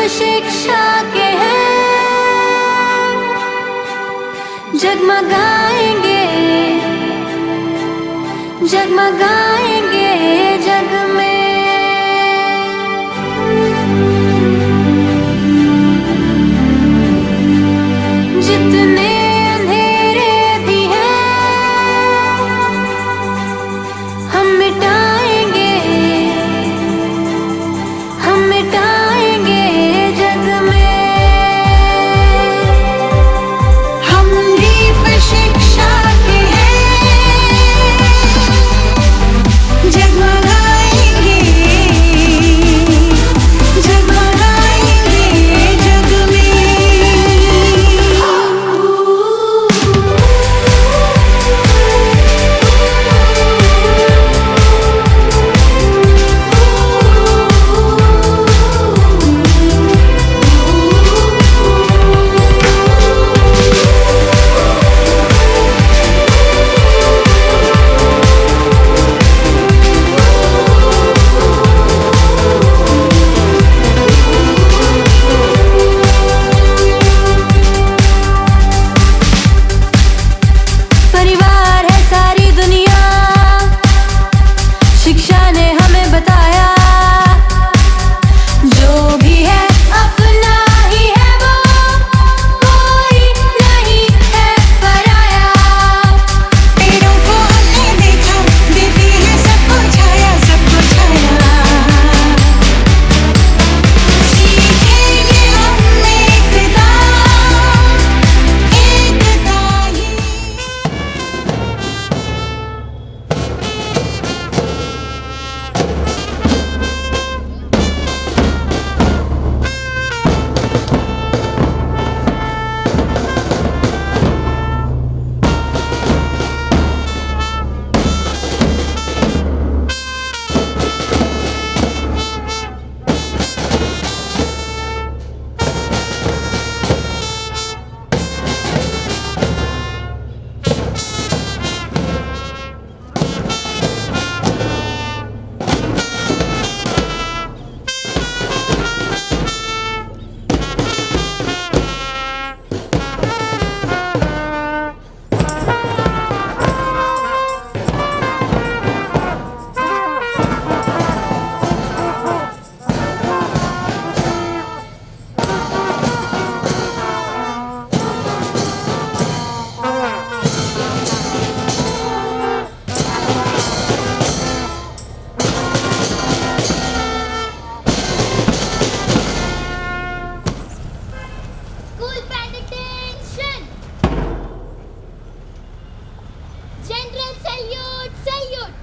शिक्षा के हैं, जगमगाएंगे जगमगाएंगे जग में। जितने अंधेरे भी हैं हम मिटाएंगे जग में। हम दीप शिक्षा के हैं, जगमगाएंगे जग में। परिवार है सारी दुनिया, शिक्षा ने हमें बताया। जो भी है अपना ही है वो, कोई नहीं है पराया। पेड़ों को हमने देखा, देती है सबको छाया, सबको छाया। सीखेंगे हम एकता ही। School band attention! General salute, salute!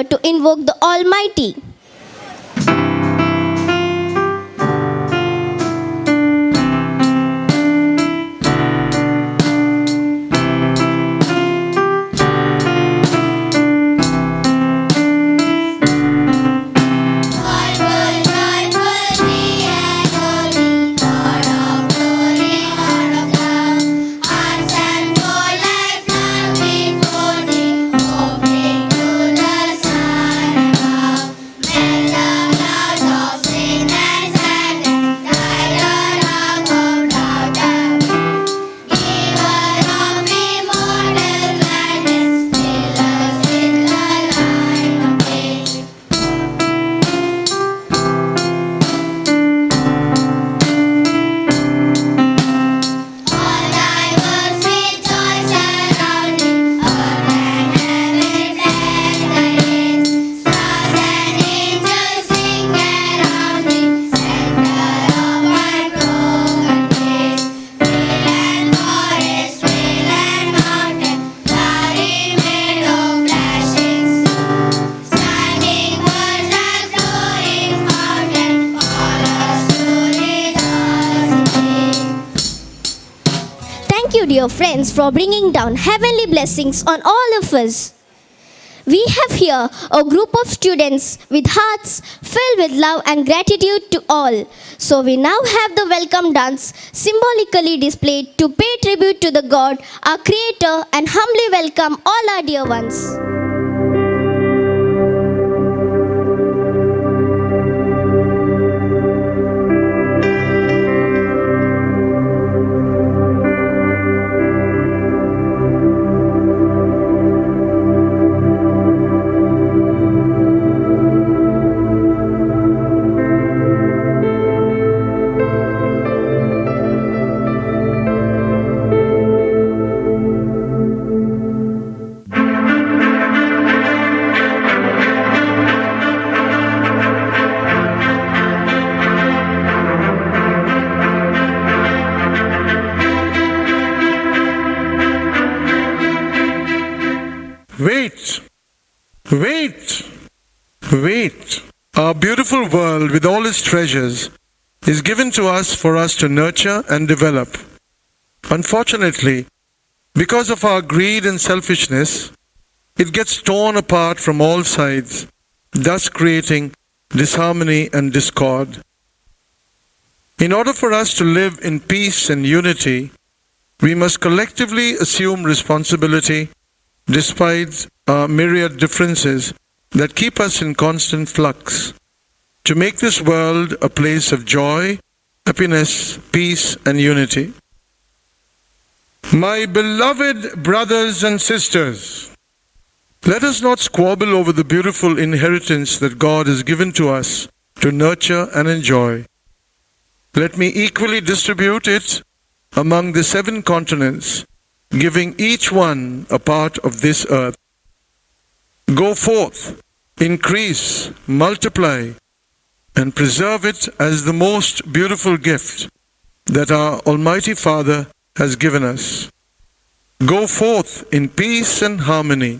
To invoke the Almighty. dear friends, for bringing down heavenly blessings on all of us. We have here a group of students with hearts filled with love and gratitude to all. So we now have the welcome dance symbolically displayed to pay tribute to the God, our Creator, and humbly welcome all our dear ones. Wait, wait, wait. Our beautiful world with all its treasures is given to us for us to nurture and develop. Unfortunately, because of our greed and selfishness, it gets torn apart from all sides, thus creating disharmony and discord. In order for us to live in peace and unity, we must collectively assume responsibility despite our myriad differences that keep us in constant flux, to make this world a place of joy, happiness, peace, and unity. My beloved brothers and sisters, let us not squabble over the beautiful inheritance that God has given to us to nurture and enjoy. Let me equally distribute it among the 7 continents, giving each one a part of this earth. Go forth, increase, multiply, and preserve it as the most beautiful gift that our Almighty Father has given us. Go forth in peace and harmony.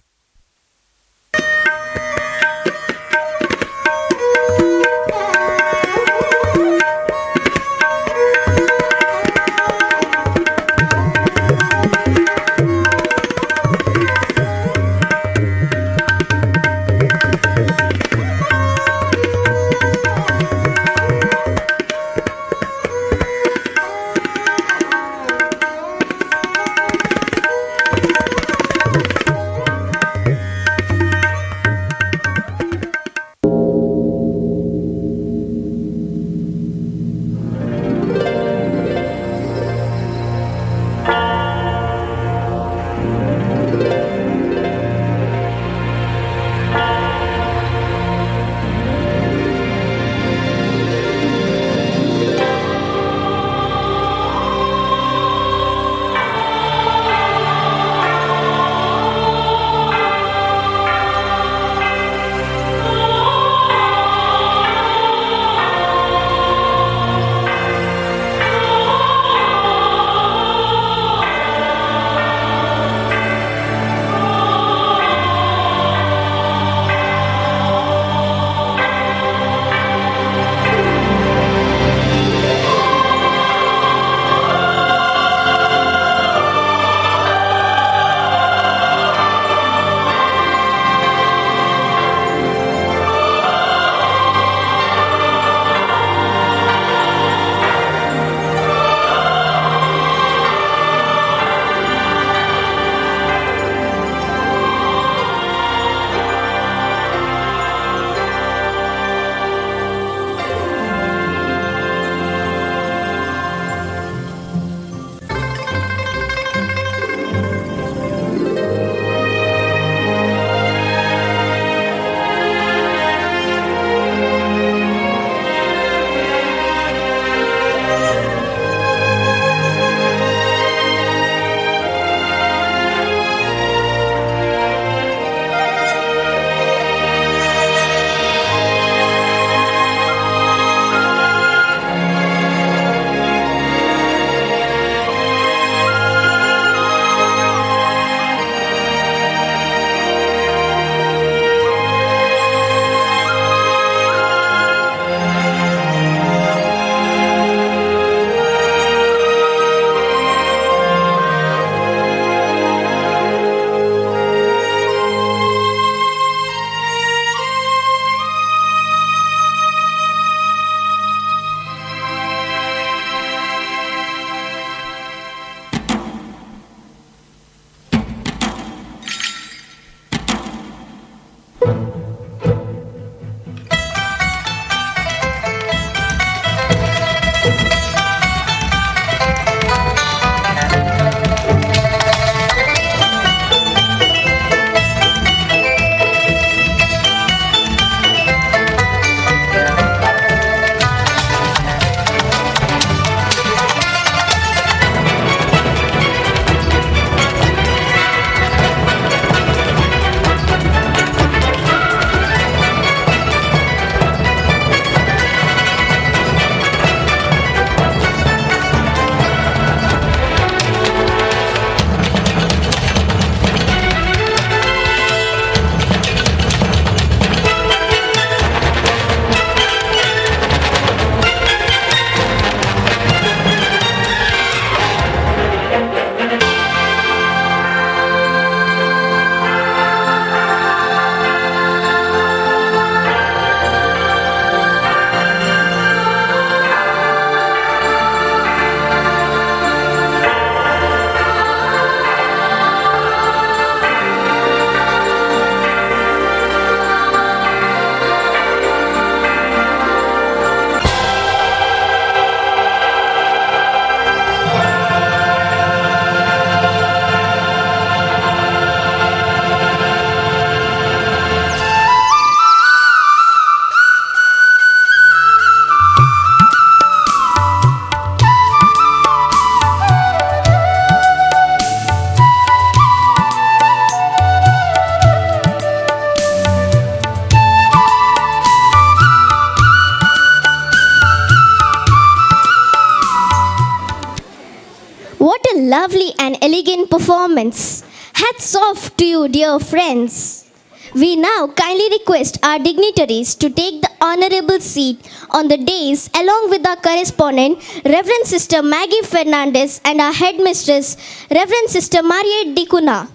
elegant performance. Hats off to you, dear friends. We now kindly request our dignitaries to take the honorable seat on the dais along with our correspondent, Reverend Sister Maggie Fernandez, and our headmistress, Reverend Sister Mariette Dicuna.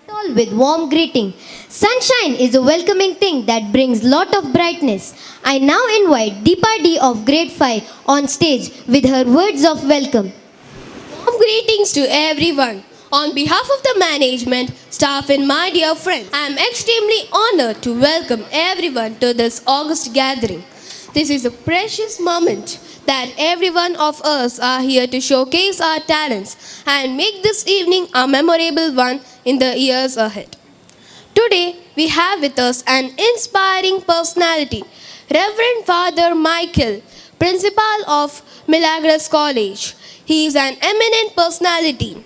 All with warm greeting. Sunshine is a welcoming thing that brings lot of brightness. I now invite Deepa D of grade 5 on stage with her words of welcome. Warm greetings to everyone. On behalf of the management, staff and my dear friends, I am extremely honored to welcome everyone to this August gathering. This is a precious moment that every one of us are here to showcase our talents and make this evening a memorable one in the years ahead. Today, we have with us an inspiring personality, Reverend Father Michael, Principal of Milagros College. He is an eminent personality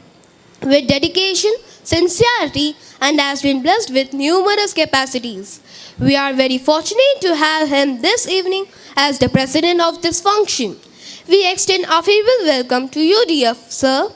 with dedication, sincerity, and has been blessed with numerous capacities. We are very fortunate to have him this evening as the president of this function. We extend our feeble welcome to you, dear sir.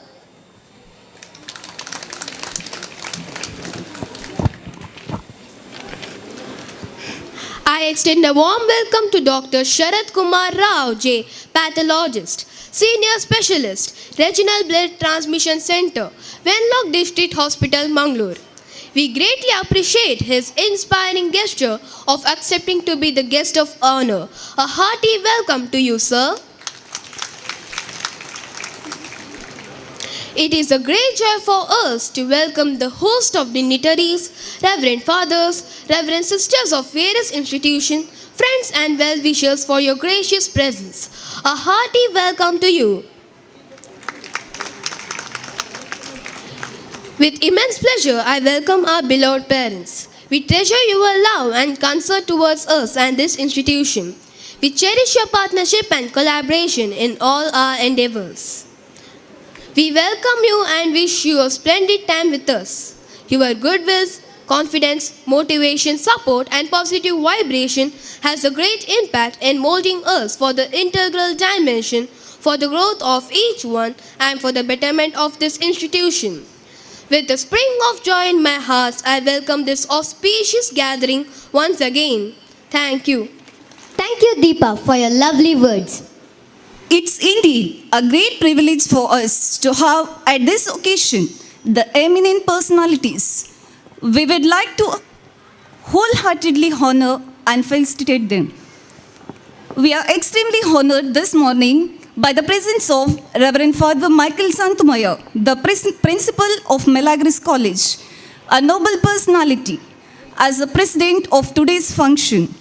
I extend a warm welcome to Dr. Sharat Kumar Rao J, pathologist, Senior Specialist, Regional Blood Transmission Center, Wenlock District Hospital, Mangalore. We greatly appreciate his inspiring gesture of accepting to be the guest of honor. A hearty welcome to you, sir. It is a great joy for us to welcome the host of dignitaries, Reverend Fathers, Reverend Sisters of various institutions, friends and well-wishers for your gracious presence. A hearty welcome to you. With immense pleasure, I welcome our beloved parents. We treasure your love and concern towards us and this institution. We cherish your partnership and collaboration in all our endeavors. We welcome you and wish you a splendid time with us. Your goodwill, confidence, motivation, support, and positive vibration has a great impact in molding us for the integral dimension, for the growth of each one, and for the betterment of this institution. With the spring of joy in my heart, I welcome this auspicious gathering once again. Thank you. Thank you, Deepa, for your lovely words. It's indeed a great privilege for us to have at this occasion the eminent personalities. We would like to wholeheartedly honor and felicitate them. We are extremely honored this morning by the presence of Reverend Father Michael Santumaya, the principal of Milagros College, a noble personality, as the president of today's function.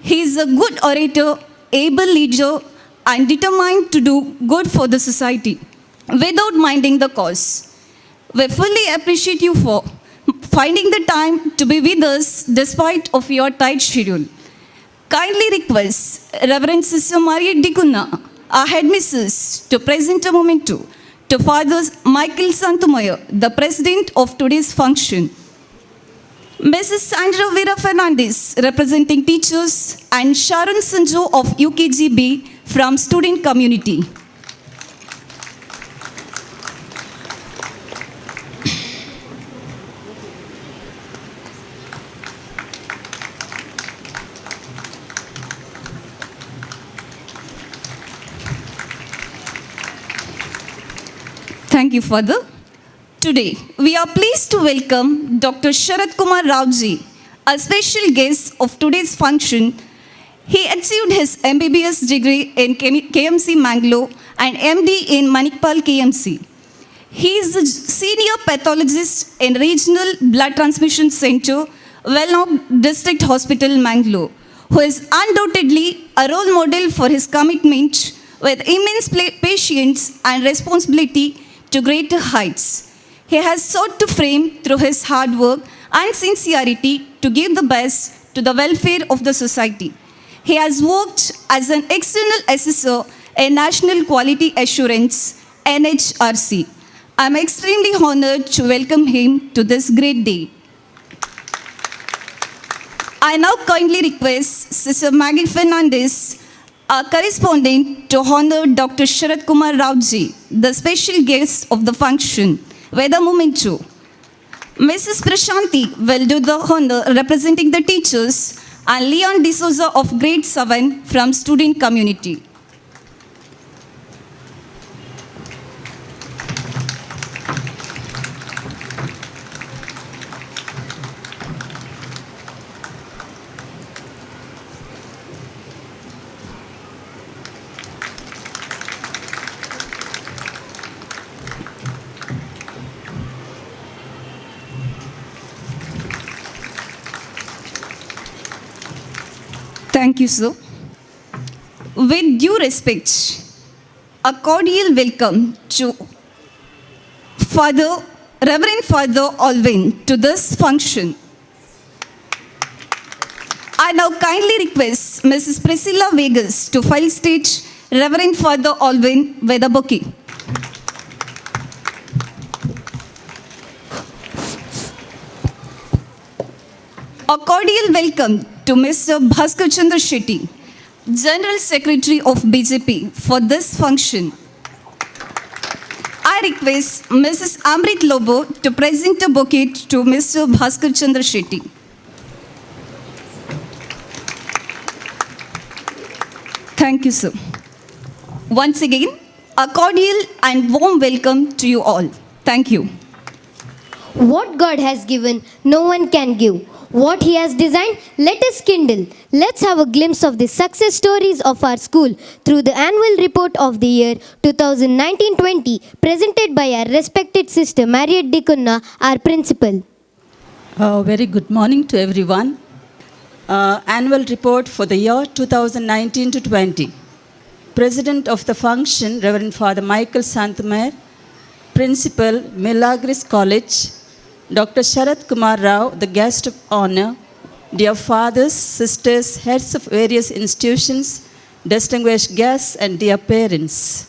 He is a good orator, able leader, and determined to do good for the society without minding the cause. We fully appreciate you for finding the time to be with us despite of your tight schedule. Kindly request Reverend Sister Mariette Dicuna, our headmistress, to present a memento to Father Michael Santumaya, the president of today's function. Mrs. Sandra Vera Fernandez, representing teachers, and Sharon Sanjo of UKGB from student community. Thank you, Father. Today, we are pleased to welcome Dr. Sharat Kumar Raoji, a special guest of today's function. He achieved his MBBS degree in KMC Mangalore and MD in Manikpal KMC. He is the senior pathologist in Regional Blood Transmission Center, Wenlock District Hospital, Mangalore, who is undoubtedly a role model for his commitment with immense patience and responsibility to greater heights. He has sought to frame through his hard work and sincerity to give the best to the welfare of the society. He has worked as an external assessor in National Quality Assurance, NHRC. I am extremely honored to welcome him to this great day. I now kindly request Sister Maggie Fernandez, our correspondent, to honor Dr. Sharat Kumar Raoji, the special guest of the function, with a memento. Mrs. Prashanti will do the honor representing the teachers and Leon D'Souza of grade 7 from student community. Thank you, sir. With due respect, a cordial welcome to Reverend Father Alvin to this function. I now kindly request Mrs. Priscilla Vegas to file stage Reverend Father Alvin with a bouquet. A cordial welcome to Mr. Bhaskar Chandra Shetty, General Secretary of BJP, for this function. I request Mrs. Amrit Lobo to present a bouquet to Mr. Bhaskar Chandra Shetty. Thank you, sir. Once again, a cordial and warm welcome to you all. Thank you. What God has given, no one can give. What He has designed, let us kindle. Let's have a glimpse of the success stories of our school through the annual report of the year 2019-20, presented by our respected sister Marriott Dikunna, our principal. Very good morning to everyone. Annual report for the year 2019-20. President of the function, Reverend Father Michael Santhamar. Principal, Milagris College, Dr. Sharat Kumar Rao, the guest of honor, dear fathers, sisters, heads of various institutions, distinguished guests, and dear parents.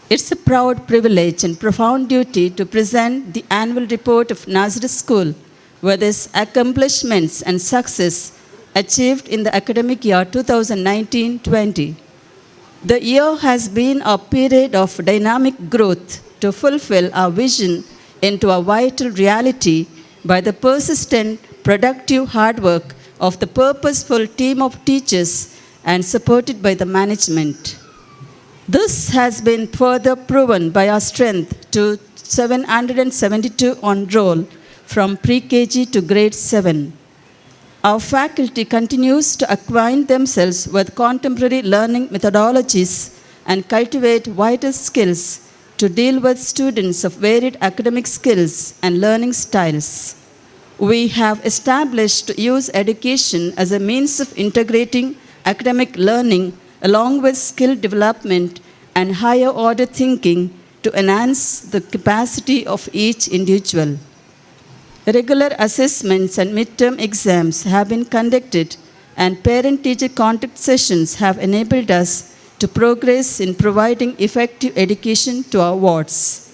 It's a proud privilege and profound duty to present the annual report of Nazareth School, with its accomplishments and success achieved in the academic year 2019-20. The year has been a period of dynamic growth to fulfill our vision into a vital reality by the persistent, productive hard work of the purposeful team of teachers and supported by the management. This has been further proven by our strength to 772 on roll from pre-KG to grade 7. Our faculty continues to acquaint themselves with contemporary learning methodologies and cultivate vital skills to deal with students of varied academic skills and learning styles. We have established to use education as a means of integrating academic learning along with skill development and higher order thinking to enhance the capacity of each individual. Regular assessments and midterm exams have been conducted, and parent-teacher contact sessions have enabled us to progress in providing effective education to our wards.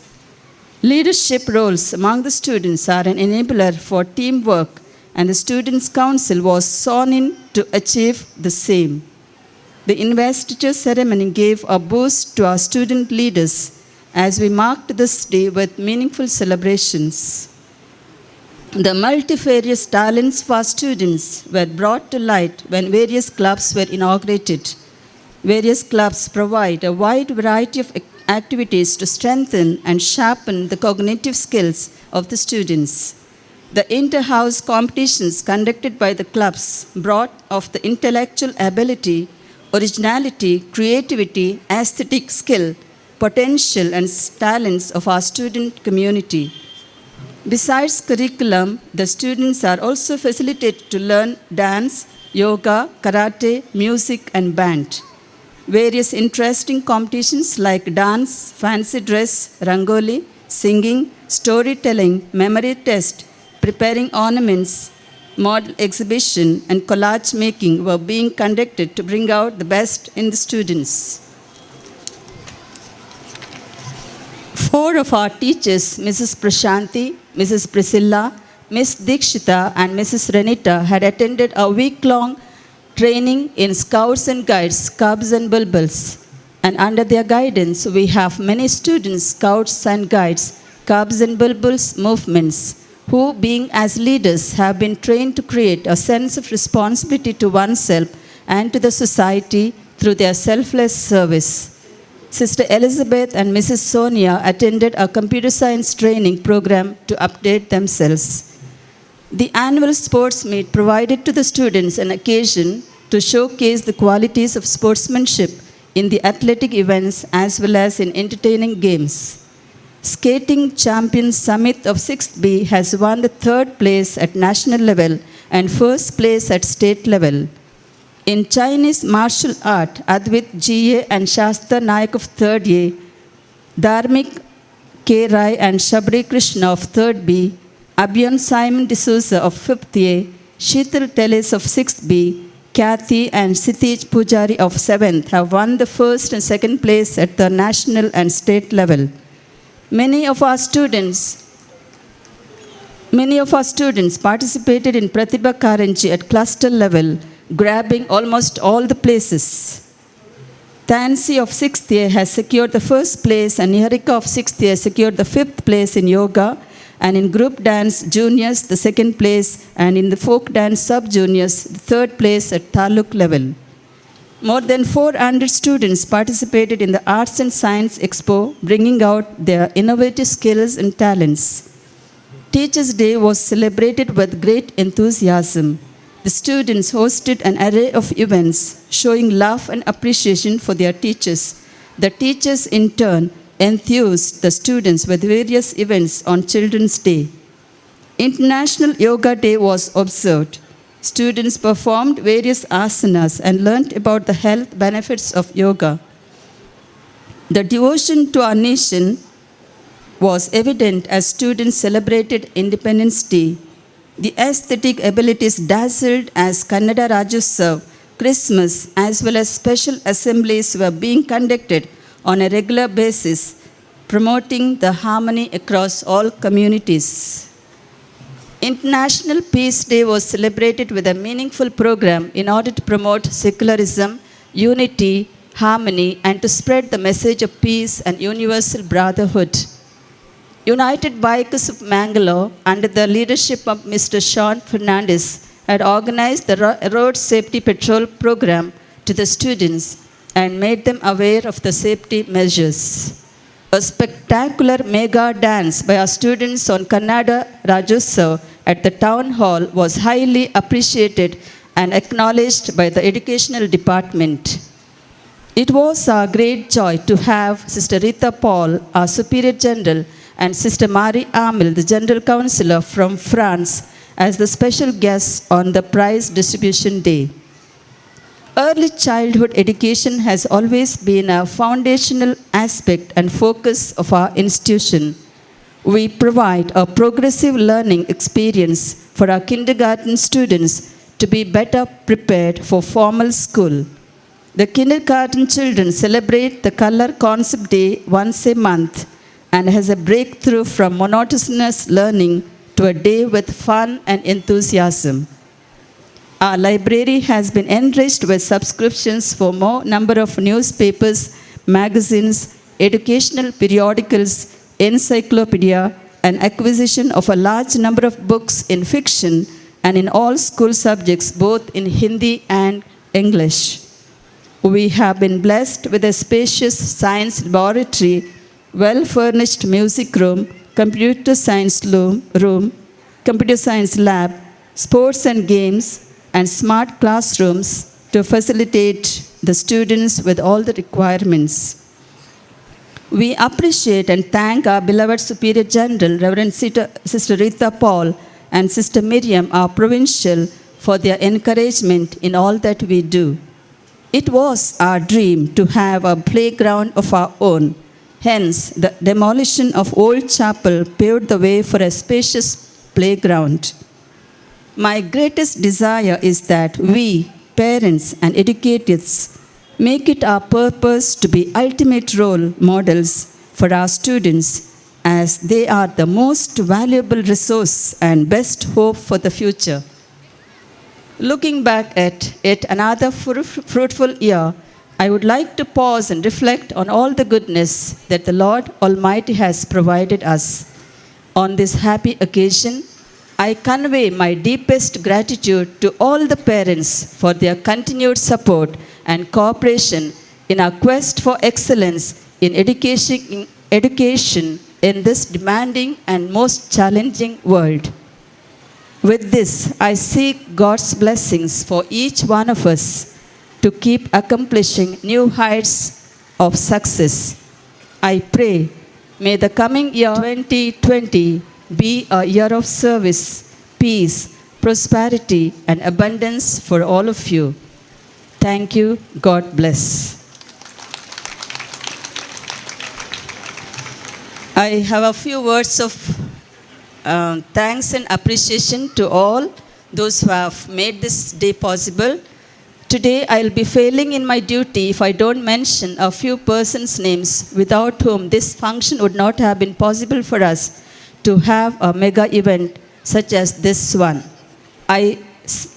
Leadership roles among the students are an enabler for teamwork, and the Students' Council was sworn in to achieve the same. The investiture ceremony gave a boost to our student leaders as we marked this day with meaningful celebrations. The multifarious talents of our students were brought to light when various clubs were inaugurated. Various clubs provide a wide variety of activities to strengthen and sharpen the cognitive skills of the students. The inter-house competitions conducted by the clubs brought of the intellectual ability, originality, creativity, aesthetic skill, potential, and talents of our student community. Besides curriculum, the students are also facilitated to learn dance, yoga, karate, music, and band. Various interesting competitions like dance, fancy dress, rangoli, singing, storytelling, memory test, preparing ornaments, model exhibition, and collage making were being conducted to bring out the best in the students. 4 of our teachers, Mrs. Prashanti, Mrs. Priscilla, Miss Dikshita, and Mrs. Renita, had attended a week-long training in Scouts and Guides, Cubs and Bulbuls. And under their guidance, we have many students, Scouts and Guides, Cubs and Bulbuls movements, who, being as leaders, have been trained to create a sense of responsibility to oneself and to the society through their selfless service. Sister Elizabeth and Mrs. Sonia attended a computer science training program to update themselves. The annual sports meet provided to the students an occasion to showcase the qualities of sportsmanship in the athletic events as well as in entertaining games. Skating champion Samit of 6th B has won the 3rd place at national level and 1st place at state level. In Chinese martial art, Advait G.A. and Shastra Nayak of 3rd A, Dharmik K. Rai and Shabri Krishna of 3rd B, Abhiyan Simon D'Souza of 5th A, Sheetal Teles of 6th B, Kathy and Sitij Pujari of 7th have won the 1st and 2nd place at the national and state level. Many of our students participated in Pratibha Karanji at cluster level, grabbing almost all the places. Tansi of 6th year has secured the 1st place and Niharika of 6th year secured the 5th place in yoga, and in group dance juniors the 2nd place, and in the folk dance sub-juniors the 3rd place at Taluk level. More than 400 students participated in the Arts and Science Expo, bringing out their innovative skills and talents. Teachers' Day was celebrated with great enthusiasm. The students hosted an array of events showing love and appreciation for their teachers. The teachers, in turn, enthused the students with various events on Children's Day. International Yoga Day was observed. Students performed various asanas and learnt about the health benefits of yoga. The devotion to our nation was evident as students celebrated Independence Day. The aesthetic abilities dazzled as Kannada Rajyotsava, Christmas, as well as special assemblies were being conducted on a regular basis, promoting the harmony across all communities. International Peace Day was celebrated with a meaningful program in order to promote secularism, unity, harmony, and to spread the message of peace and universal brotherhood. United Bikers of Mangalore, under the leadership of Mr. Sean Fernandez, had organized the road safety patrol program to the students and made them aware of the safety measures. A spectacular mega dance by our students on Kannada Rajyotsava at the town hall was highly appreciated and acknowledged by the educational department. It was our great joy to have Sister Rita Paul, our Superior General, and Sister Marie Amil, the General Councillor from France, as the special guests on the prize distribution day. Early childhood education has always been a foundational aspect and focus of our institution. We provide a progressive learning experience for our kindergarten students to be better prepared for formal school. The kindergarten children celebrate the Color Concept Day once a month and has a breakthrough from monotonous learning to a day with fun and enthusiasm. Our library has been enriched with subscriptions for more number of newspapers, magazines, educational periodicals, encyclopedia, and acquisition of a large number of books in fiction and in all school subjects, both in Hindi and English. We have been blessed with a spacious science laboratory, well-furnished music room, computer science room, computer science lab, sports and games, and smart classrooms to facilitate the students with all the requirements. We appreciate and thank our beloved Superior General, Reverend Sister Rita Paul, and Sister Miriam, our provincial, for their encouragement in all that we do. It was our dream to have a playground of our own. Hence, the demolition of old chapel paved the way for a spacious playground. My greatest desire is that we, parents and educators, make it our purpose to be ultimate role models for our students, as they are the most valuable resource and best hope for the future. Looking back at yet another fruitful year, I would like to pause and reflect on all the goodness that the Lord Almighty has provided us. On this happy occasion, I convey my deepest gratitude to all the parents for their continued support and cooperation in our quest for excellence in education in this demanding and most challenging world. With this, I seek God's blessings for each one of us to keep accomplishing new heights of success. I pray, may the coming year 2020 be a year of service, peace, prosperity, and abundance for all of you. Thank you. God bless. I have a few words of thanks and appreciation to all those who have made this day possible. Today, I will be failing in my duty if I don't mention a few persons' names without whom this function would not have been possible for us to have a mega event such as this one. I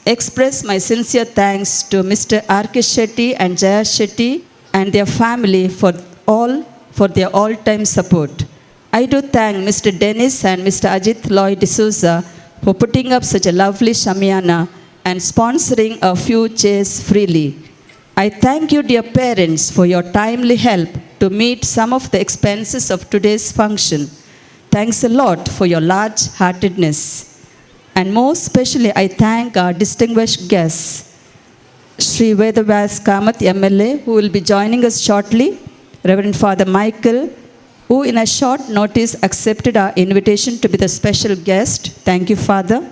express my sincere thanks to Mr. R.K. Shetty and Jaya Shetty and their family for their all-time support. I do thank Mr. Dennis and Mr. Ajit Lloyd D'Souza for putting up such a lovely shamiana and sponsoring a few chairs freely. I thank you, dear parents, for your timely help to meet some of the expenses of today's function. Thanks a lot for your large-heartedness. And most especially, I thank our distinguished guests, Sri Vedavas Kamath MLA, who will be joining us shortly, Reverend Father Michael, who in a short notice accepted our invitation to be the special guest. Thank you, Father.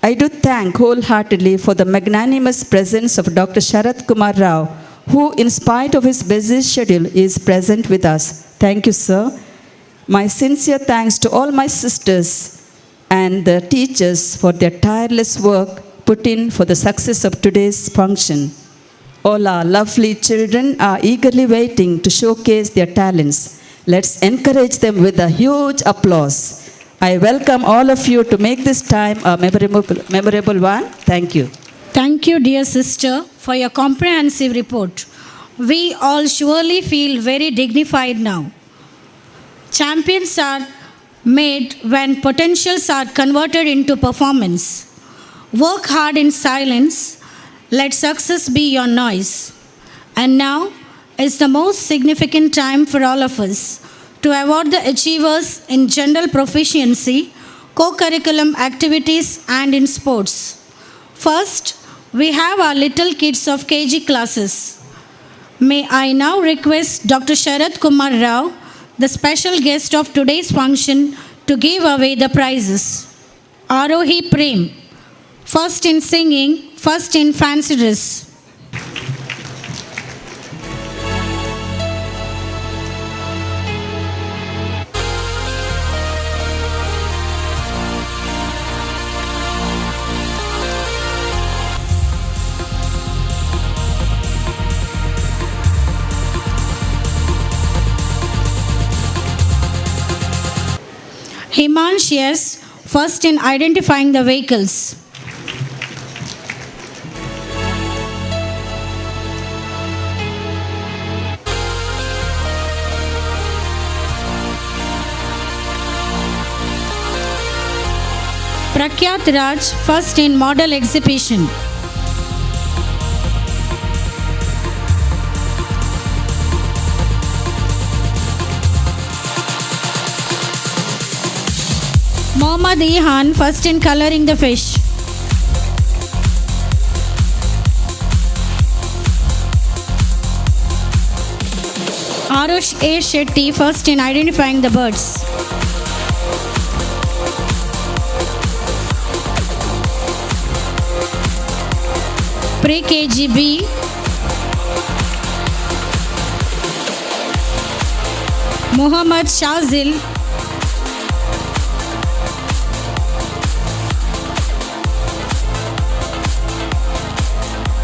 I do thank wholeheartedly for the magnanimous presence of Dr. Sharath Kumar Rao, who in spite of his busy schedule is present with us. Thank you, sir. My sincere thanks to all my sisters and the teachers for their tireless work put in for the success of today's function. All our lovely children are eagerly waiting to showcase their talents. Let's encourage them with a huge applause. I welcome all of you to make this time a memorable one. Thank you. Thank you, dear sister, for your comprehensive report. We all surely feel very dignified now. Champions are made when potentials are converted into performance. Work hard in silence. Let success be your noise. And now is the most significant time for all of us to award the achievers in general proficiency, co-curriculum activities, and in sports. First, we have our little kids of KG classes. May I now request Dr. Sharath Kumar Rao, the special guest of today's function, to give away the prizes. Arohi Prem, first in singing, first in fancy dress. Himansh, yes, first in identifying the vehicles. Prakyat Raj, first in model exhibition. Mohammad Ihan, first in coloring the fish. Arush A. Shetty, first in identifying the birds. Pre-KGB, Muhammad Shazil,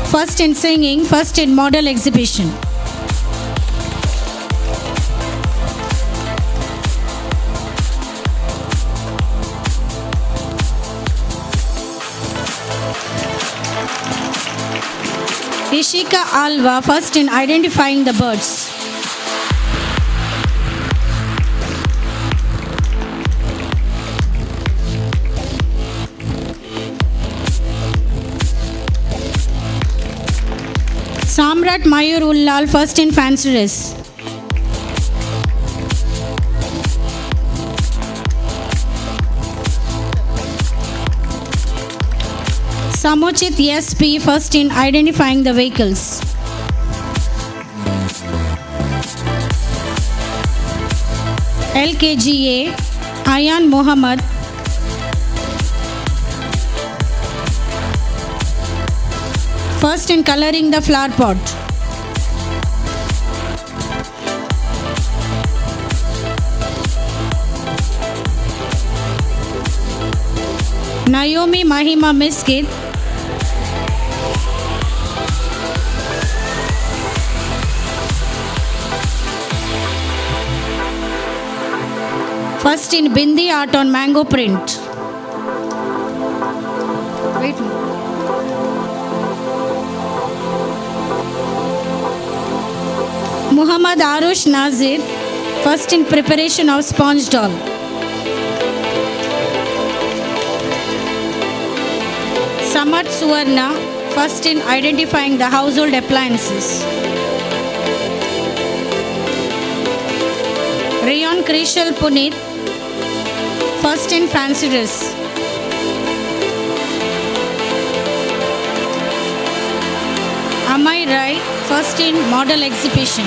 first in singing, first in model exhibition. Ishika Alva, first in identifying the birds. Samrat Mayur Ullal, first in fancy dress. Samochit SP, first in identifying the vehicles. LKGA, Ayan Mohammed, first in coloring the flower pot. Naomi Mahima Miskit, first in Bindi art on mango print. Wait. Muhammad Arush Nazir, first in preparation of sponge doll. Samat Suvarna, first in identifying the household appliances. Rayon Krishal Punit, first in fancy dress. Amai Rai, first in model exhibition.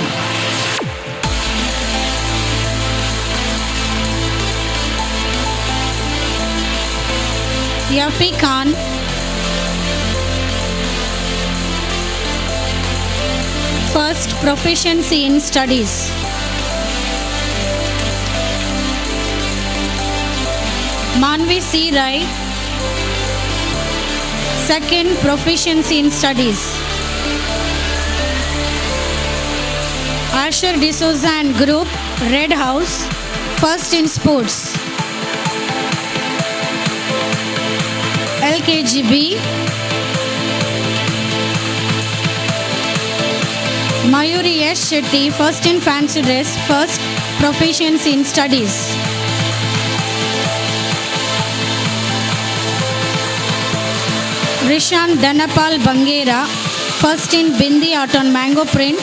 Yafi Khan, first proficiency in studies. Manvi C. Rai, second proficiency in studies. Asher D'Souza and group, Red House, first in sports. LKGB, Mayuri S. Shetty, first in fancy dress, first proficiency in studies. Rishan Dhanapal Bangera, first in Bindi art on mango print,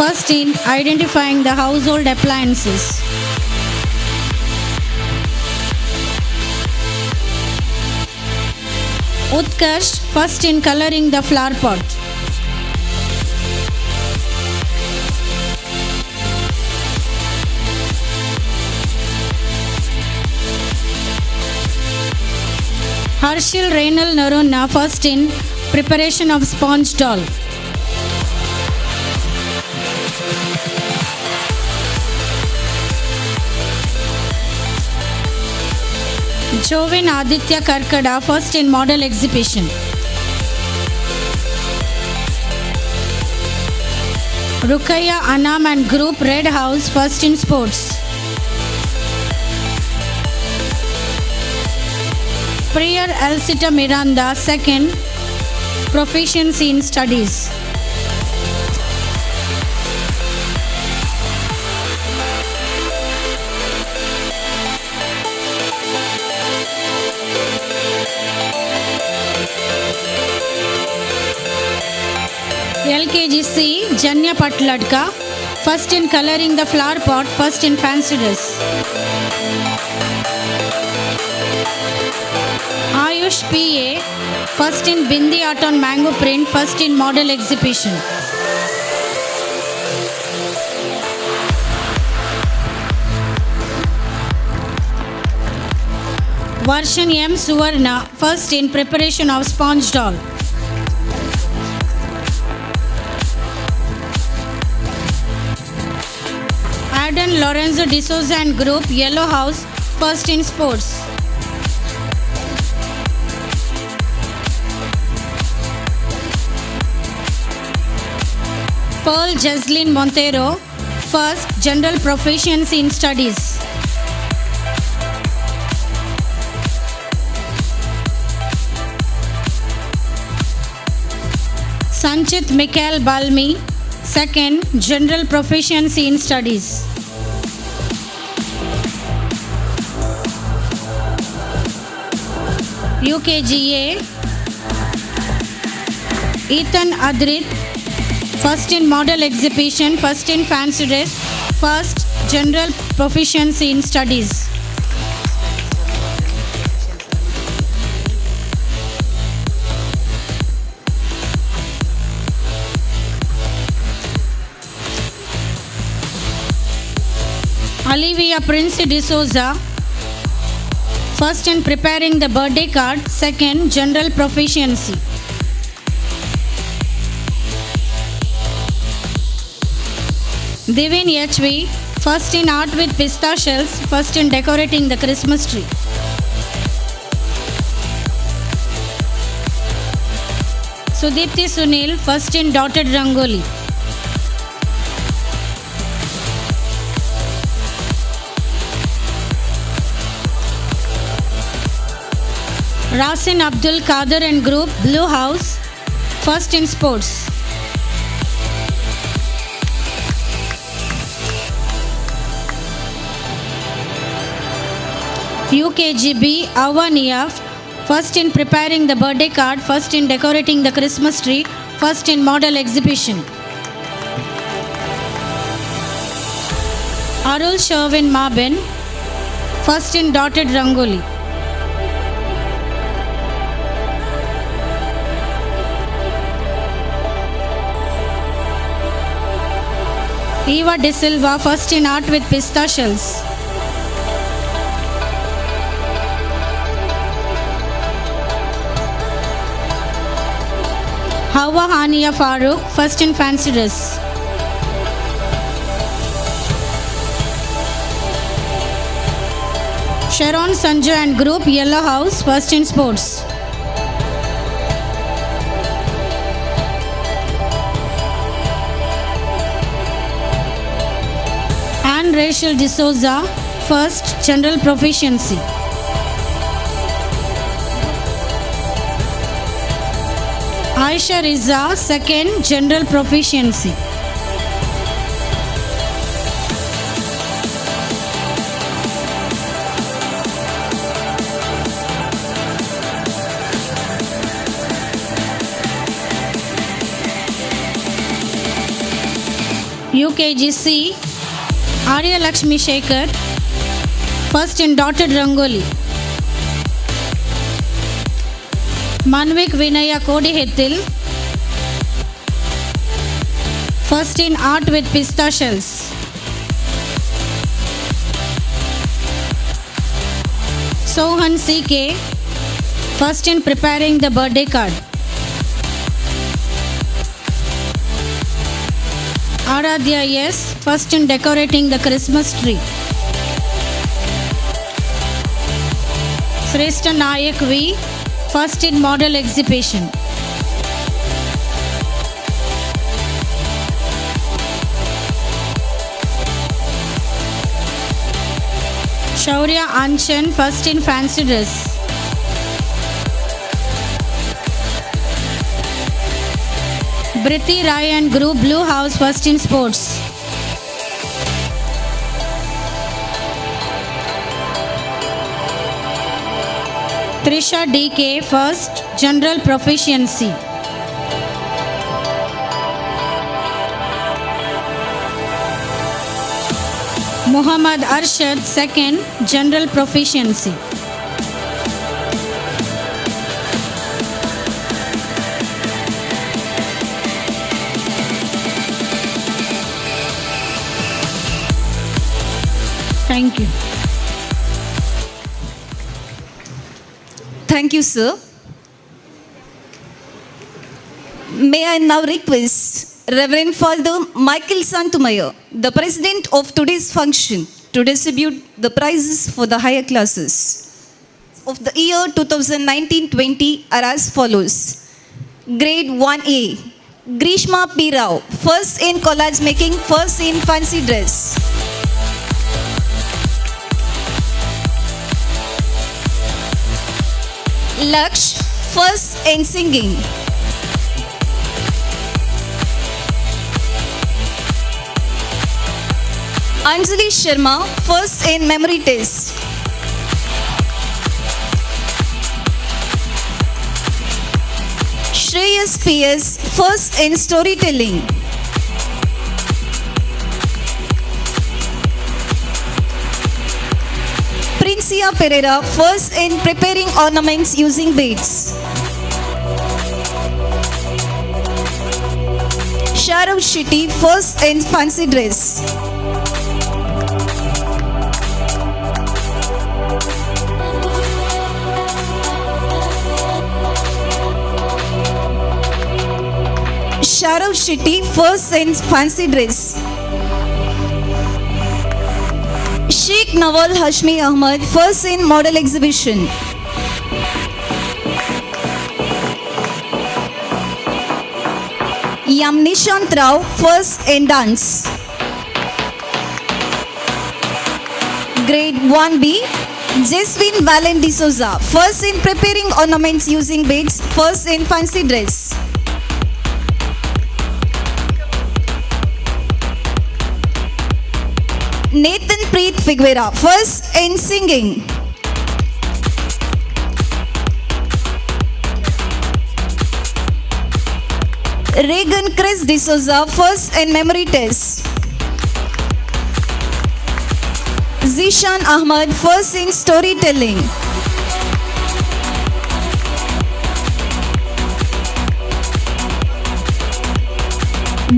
first in identifying the household appliances. Utkarsh, first in coloring the flower pot. Harshil Reynal Naruna, first in preparation of sponge doll. Jovin Aditya Karkada, first in model exhibition. Rukaya Anam and group, Red House, first in sports. Priya Elsita Miranda, second proficiency in studies. LKGC Janya Patladka, first in coloring the flower pot, first in fancy dress. Ayush PA, first in Bindi art on mango print, first in model exhibition. Varshan M. Suvarna, first in preparation of sponge doll. Aden Lorenzo D'Souza and group, Yellow House, first in sports. Pearl Jaslyn Montero, first general proficiency in studies. Sanchit Mikhail Balmi, second general proficiency in studies. UKGA Ethan Adrit, first in model exhibition, first in fancy dress, first general proficiency in studies. Olivia Prince de Souza, first in preparing the birthday card, second general proficiency. Divin HV, first in art with pista shells, first in decorating the Christmas tree. Sudipti Sunil, first in dotted rangoli. Rasin Abdul Kader and group, Blue House, first in sports. UKGB Avania, first in preparing the birthday card, first in decorating the Christmas tree, first in model exhibition. Arul Sherwin Mabin, first in dotted rangoli. Eva De Silva, first in art with pista shells. Hawa Hania Farooq, first in fancy dress. Sharon Sanjay and group, Yellow House, first in sports. Anne Rachel D'Souza, first general proficiency. Aisha Riza, second general proficiency. UKGC, Arya Lakshmi Shekhar, first in dotted rangoli. Manvik Vinaya Kodihettil, first in art with pista shells. Sohan CK, first in preparing the birthday card. Aradhya S, first in decorating the Christmas tree. Srestha Nayak V, first in model exhibition. Shaurya Anchan, first in fancy dress. Briti Rai and group, Blue House, first in sports. Trisha DK, first general proficiency. Muhammad Arshad, second general proficiency. Thank you. Thank you, sir. May I now request Reverend Father Michael Santumaya, the president of today's function, to distribute the prizes for the higher classes of the year 2019-20 are as follows. Grade 1A, Grishma P. Rao, first in collage making, first in fancy dress. Laksh, first in singing. Anjali Sharma, first in memory test. Shreyas PS, first in storytelling. Nansia Pereira, first in preparing ornaments using beads. Sharav Shitty, first in fancy dress. Sharav Shitty, first in fancy dress. Sheikh Nawal Hashmi Ahmad, first in model exhibition. Yam Nishant Rao, first in dance. Grade 1B, Jeswin Valen D'Souza, first in preparing ornaments using beads, first in fancy dress. Nathan Preet Figuera, first in singing. Regan Chris D'Souza, first in memory test. Zishan Ahmad, first in storytelling.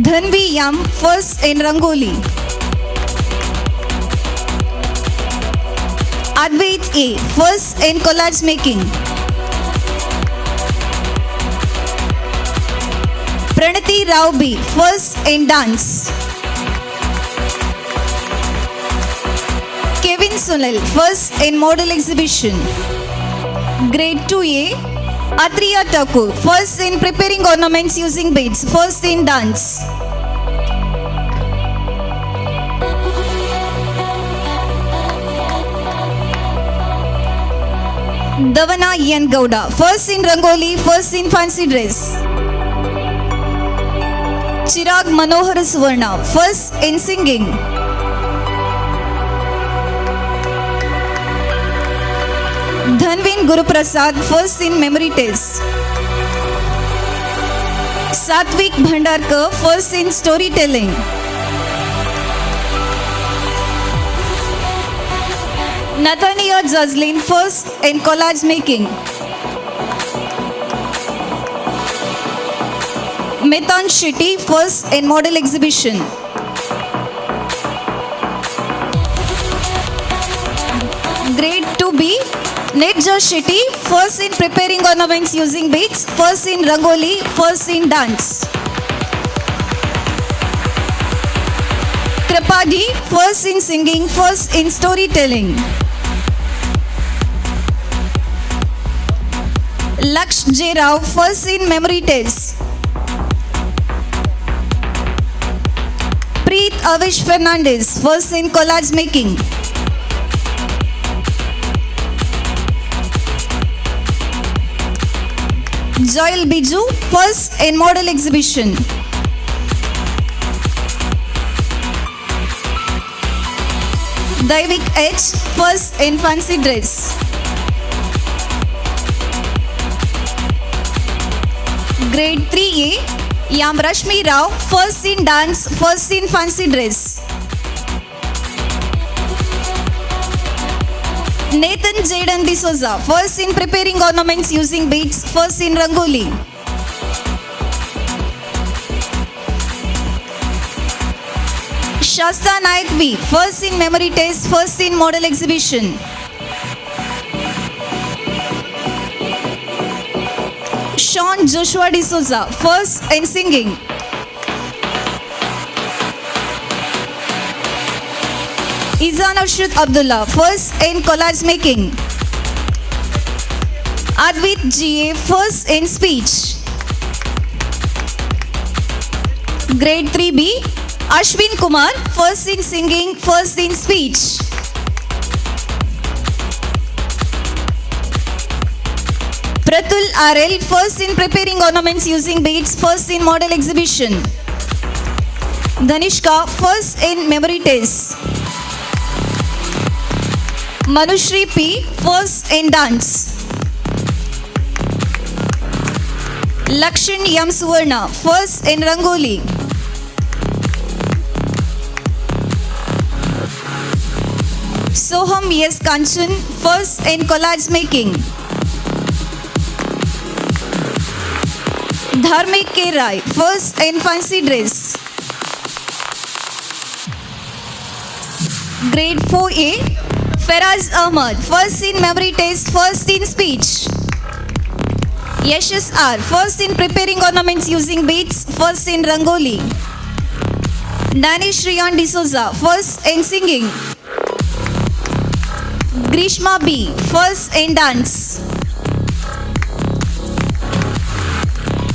Dhanvi Yam, first in Rangoli. Advait A, first in collage making. Pranati Rao B, first in dance. Kevin Sunil, first in model exhibition. Grade 2A, Atriya Thakur, first in preparing ornaments using beads, first in dance. Davana Ian Gowda, first in Rangoli, first in fancy dress. Chirag Manohar Suvarna, first in singing. Dhanvin Guruprasad, first in memory test. Satvik Bhandarkar, first in storytelling. Nathaniel Jazlin, first in collage making. Metan Shetty, first in model exhibition. Grade 2B, Nedja Shetty, first in preparing ornaments using beads, first in Rangoli, first in dance. Tripadi, first in singing, first in storytelling. Laksh J. Rao, first in memory test. Preet Avish Fernandez, first in collage making. Joel Biju, first in model exhibition. Daivik H, first in fancy dress. Grade 3A, Yam Rashmi Rao, first in dance, first in fancy dress. Nathan Jaden D'Souza, first in preparing ornaments using beads, first in Rangoli. Shasta Naik V, first in memory test, first in model exhibition. Sean Joshua D'Souza, first in singing. Izan Arshad Abdullah, first in collage making. Advait GA, first in speech. Grade 3B, Ashwin Kumar, first in singing, first in speech. Pratul RL, first in preparing ornaments using beads, first in model exhibition. Dhanishka, first in memory test. Manushri P, first in dance. Lakshan Yam Suvarna, first in Rangoli. Soham S. Kanchan, first in collage making. Dharmik K. Rai, first in fancy dress. Grade 4A, Feraz Ahmad, first in memory test, first in speech. Yashas R, first in preparing ornaments using beads, first in Rangoli. Danish Riyan D'Souza, first in singing. Grishma B, first in dance.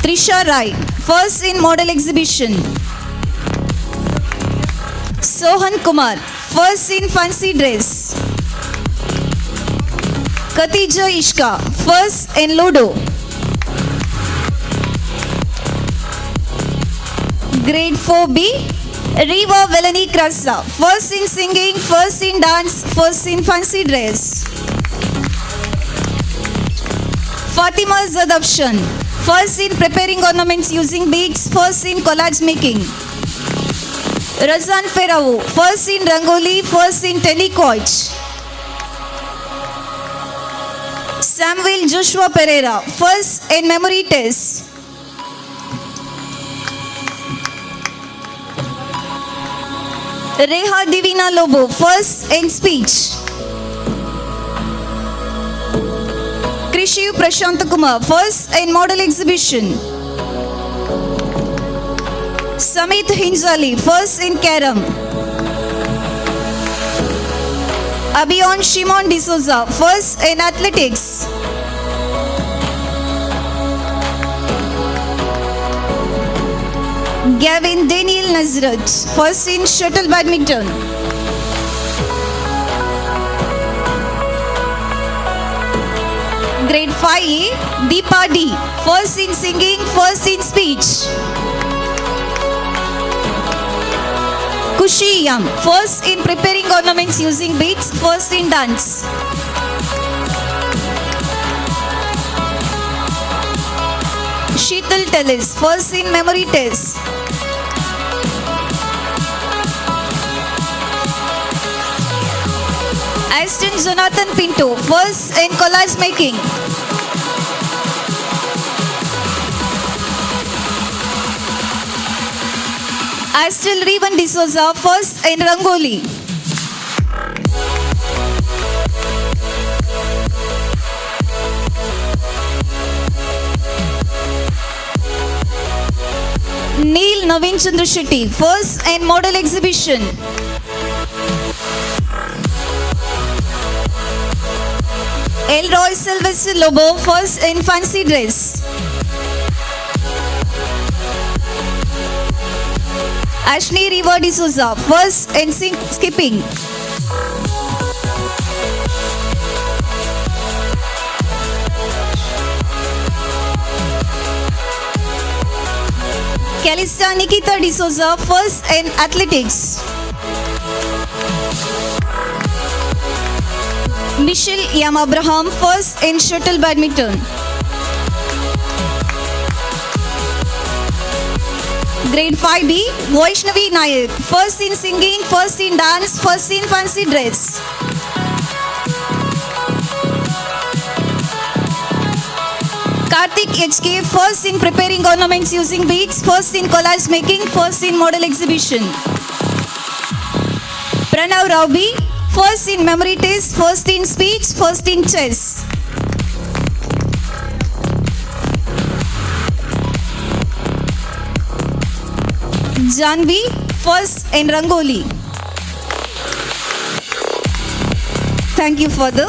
Trisha Rai, first in model exhibition. Sohan Kumar, first in fancy dress. Katija Ishka, first in Ludo. Grade 4B, Riva Velani Krasa, first in singing, first in dance, first in fancy dress. Fatima Zadafshan, first in preparing ornaments using beads, first in collage making. Razan Ferrao, first in Rangoli, first in telecoach. Samuel Joshua Pereira, first in memory test. Reha Divina Lobo, first in speech. Krishiv Prashant Kumar, first in model exhibition. Samit Hinjali, first in carom. Abhion Shimon D'Souza, first in athletics. Gavin Daniel Nazareth, first in shuttle badminton. Grade 5A, Deepa D, first in singing, first in speech. Kushi Yam, first in preparing ornaments using beads, first in dance. Sheetal Tellis, first in memory test. Aston Jonathan Pinto, first in collage making. Astel Revan D'Souza, first in Rangoli. Neil Naveen Chandra Shetty, first in model exhibition. Elroy Sylvester Lobo, first in fancy dress. Ashni Riva D'Souza, first in skipping. Calista Nikita D'Souza, first in athletics. Michelle Yam Abraham, first in shuttle badminton. Grade 5B, Vaishnavi Nayak, first in singing, first in dance, first in fancy dress. Karthik HK, first in preparing ornaments using beads, first in collage making, first in model exhibition. Pranav Raubi, first in memory test, first in speech, first in chess. Janvi, first in Rangoli. Thank you, Father.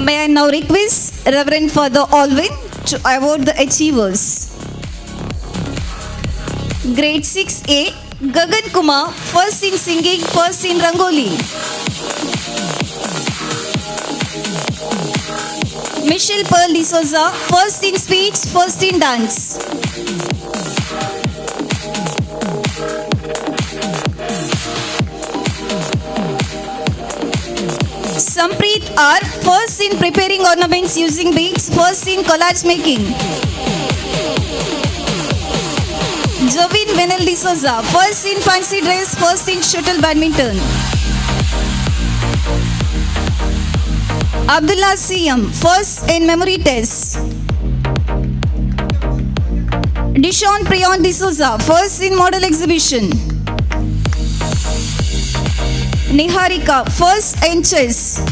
May I now request Reverend Father Alvin to award the achievers. Grade 6A, Gagan Kumar, first in singing, first in Rangoli. Michelle Pearl D'Souza, first in speech, first in dance. Sampreet R, first in preparing ornaments using beads, first in collage making. Jovin Venel D'Souza, first in fancy dress, first in shuttle badminton. Abdullah CM, first in memory test. Dishon Priyon D'Souza, first in model exhibition. Niharika, first in chess.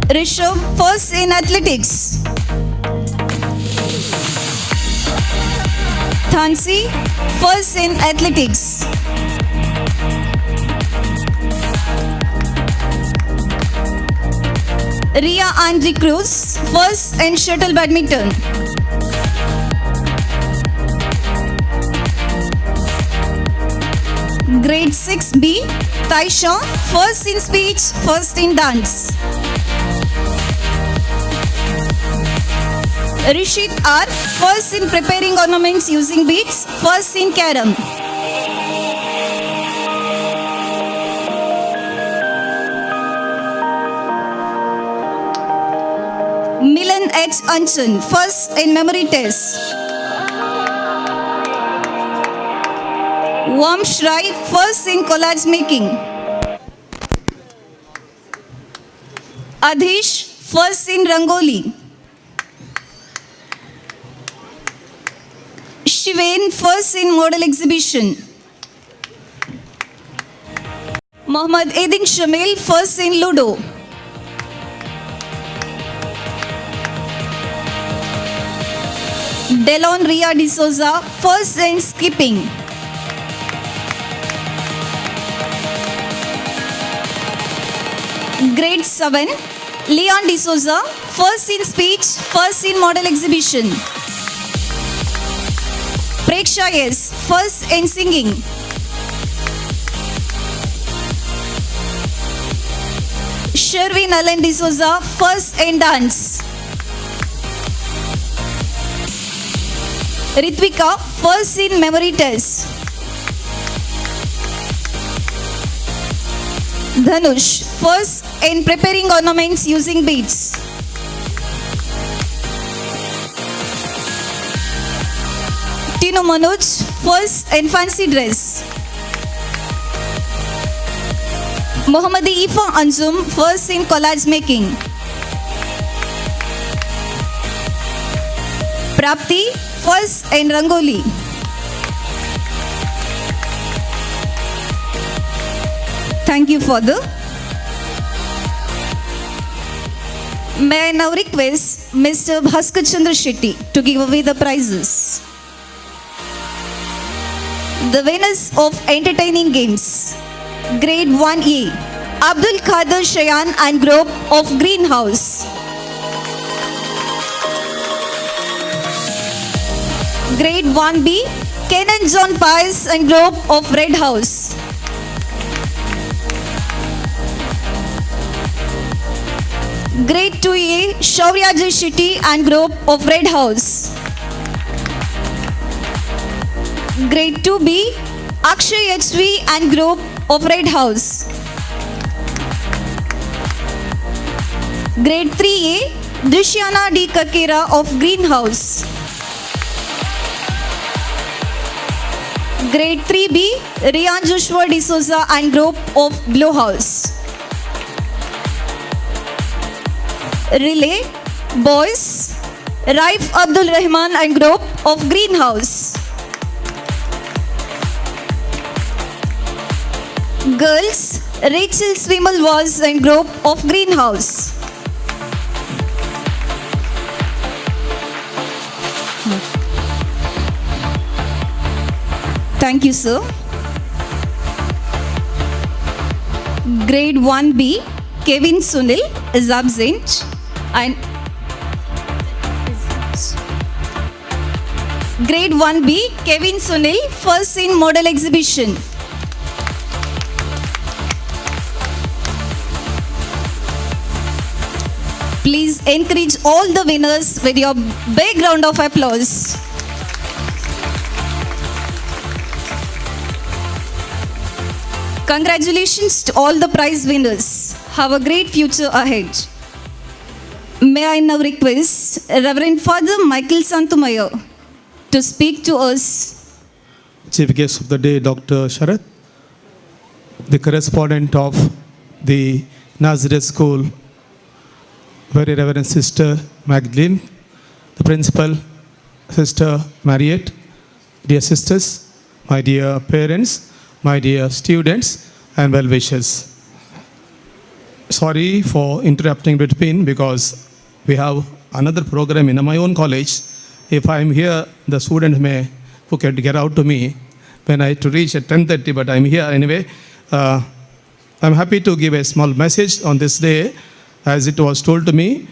Rishabh, first in athletics. Thansi, first in athletics. Ria Andre Cruz, first in shuttle badminton. Grade 6B, Taisha, first in speech, first in dance. Rishit R, first in preparing ornaments using beads, first in carom. Milan H. Anchan, first in memory test. Wamsh Rai, first in collage making. Adhish, first in Rangoli. Shivain, first in model exhibition. Mohammad Edin Shamil, first in Ludo. Delon Ria D'Souza, first in skipping. Grade 7, Leon D'Souza, first in speech, first in model exhibition. Preksha S, first in singing. Sherwin Alan D'Souza, first in dance. Ritvika, first in memory test. Dhanush, first in preparing ornaments using beads. Tinu Manoj, first in fancy dress. Mohammadi Ifa Anjum, first in collage making. Prapti, first in Rangoli. Thank you, Father. May I now request Mr. Bhaskar Chandra Shetty to give away the prizes. The winners of entertaining games. Grade 1A, Abdul Khader Shayan and group of Greenhouse. Grade 1B, Kenan John Pies and group of Red House. Grade 2A, Shaurya J. Shetty and group of Red House. Grade 2B, Akshay HV and group of Red House. Grade 3A, Drishyana D. Kakera of Greenhouse. Grade 3B, Riyan Joshua D'Souza and group of Blue House. Relay, boys, Raif Abdul Rahman and group of Greenhouse. Girls, Rachel Swimal was and group of Greenhouse. Thank you, sir. Grade 1B, Kevin Sunil is absent. And Grade 1B, Kevin Sunil, first in model exhibition. Please encourage all the winners with your big round of applause. Congratulations to all the prize winners. Have a great future ahead. May I now request Reverend Father Michael Santumaya to speak to us. Chief guest of the day, Dr. Sharath. the correspondent of the Nazareth School, Very Reverend Sister Magdalene, the principal, Sister Mariette, dear sisters, my dear parents, my dear students, and well-wishers. Sorry for interrupting between because we have another program in my own college. If I am here, the student may who can get out to me when I to reach at 10:30, but I'm here anyway. I'm happy to give a small message on this day, as it was told to me.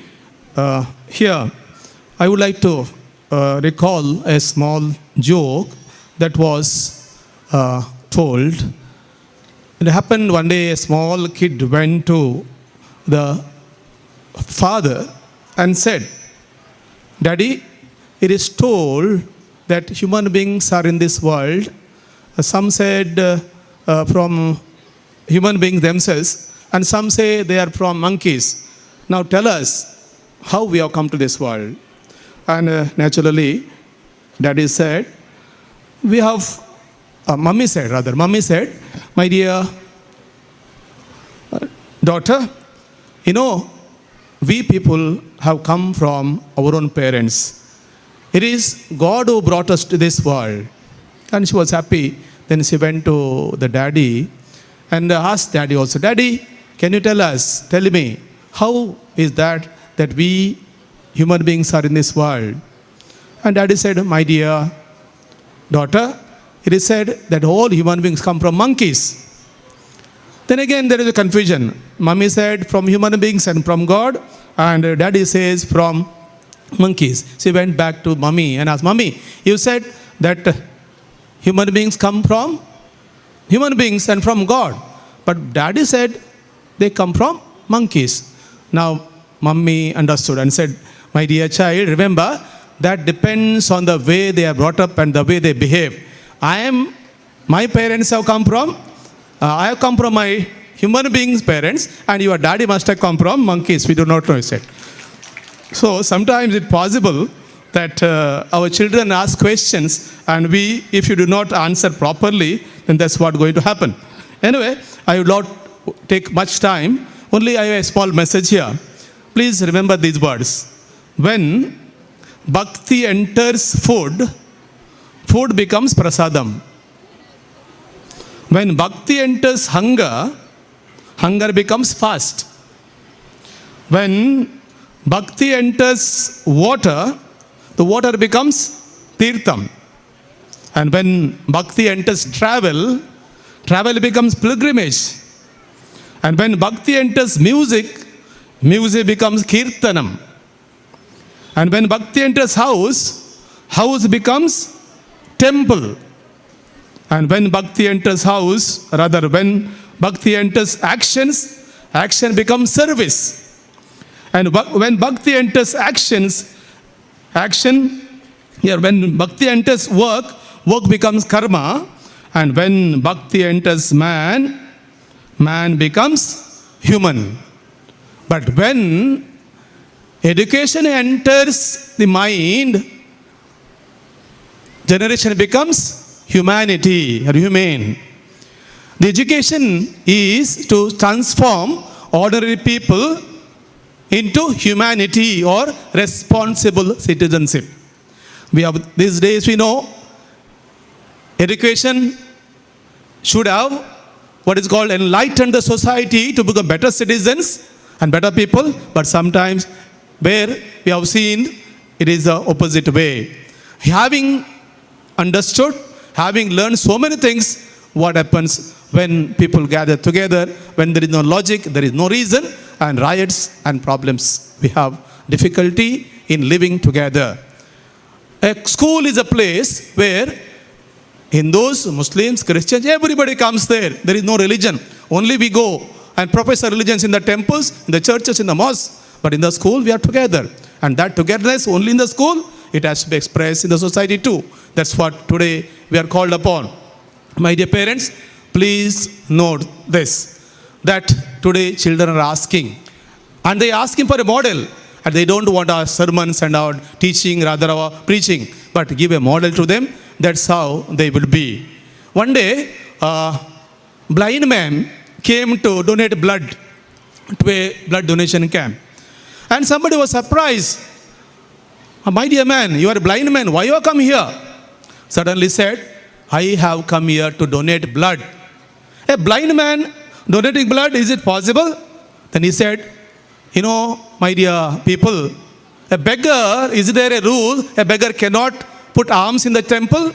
Here, I would like to recall a small joke that was told. It happened one day, a small kid went to the father and said, "Daddy, it is told that human beings are in this world." Some said from human beings themselves, and some say they are from monkeys. Now tell us how we have come to this world. And naturally, Daddy said, Mummy said, "My dear daughter, you know, we people have come from our own parents. It is God who brought us to this world." And she was happy. Then she went to the daddy and asked daddy also, "Daddy, can you tell me, how is that we human beings are in this world?" And daddy said, "My dear daughter, it is said that all human beings come from monkeys." Then again there is a confusion. Mummy said from human beings and from God, and daddy says from monkeys. She went back to mummy and asked, "Mummy, you said that human beings come from human beings and from God, but daddy said they come from monkeys." Now mummy understood and said, "My dear child, remember that depends on the way they are brought up and the way they behave. My parents have come from, I have come from my human beings' parents, and your daddy must have come from monkeys. We do not know," he said. So sometimes it's possible that our children ask questions, and if you do not answer properly, then that's what's going to happen. Anyway, I will not take much time. Only I have a small message here. Please remember these words. When bhakti enters food, food becomes prasadam. When bhakti enters hunger, hunger becomes fast. When bhakti enters water, the water becomes tirtham. And when bhakti enters travel, travel becomes pilgrimage. And when bhakti enters music, music becomes kirtanam. And when bhakti enters house, house becomes temple. And when bhakti enters when bhakti enters actions, action becomes service. And when bhakti enters when bhakti enters work, work becomes karma. And when bhakti enters man, man becomes human. But when education enters the mind, generation becomes humanity or humane. The education is to transform ordinary people into humanity or responsible citizenship. These days we know education should have what is called enlighten the society to become better citizens and better people, but sometimes where we have seen it is the opposite way. Having understood, having learned so many things, what happens when people gather together, when there is no logic, there is no reason, and riots and problems. We have difficulty in living together. A school is a place where Hindus, Muslims, Christians, everybody comes there. There is no religion. Only we go and profess our religions in the temples, in the churches, in the mosques. But in the school, we are together. And that togetherness only in the school, it has to be expressed in the society too. That's what today we are called upon. My dear parents, please note this, that today children are asking. And they are asking for a model. And they don't want our sermons and our teaching, rather our preaching. But give a model to them. That's how they will be. One day, blind man came to donate blood to a blood donation camp. And somebody was surprised. My dear man, you are a blind man. Why you have come here? Suddenly said, I have come here to donate blood. A blind man donating blood, is it possible? Then he said, my dear people, a beggar, is there a rule? A beggar cannot put alms in the temple?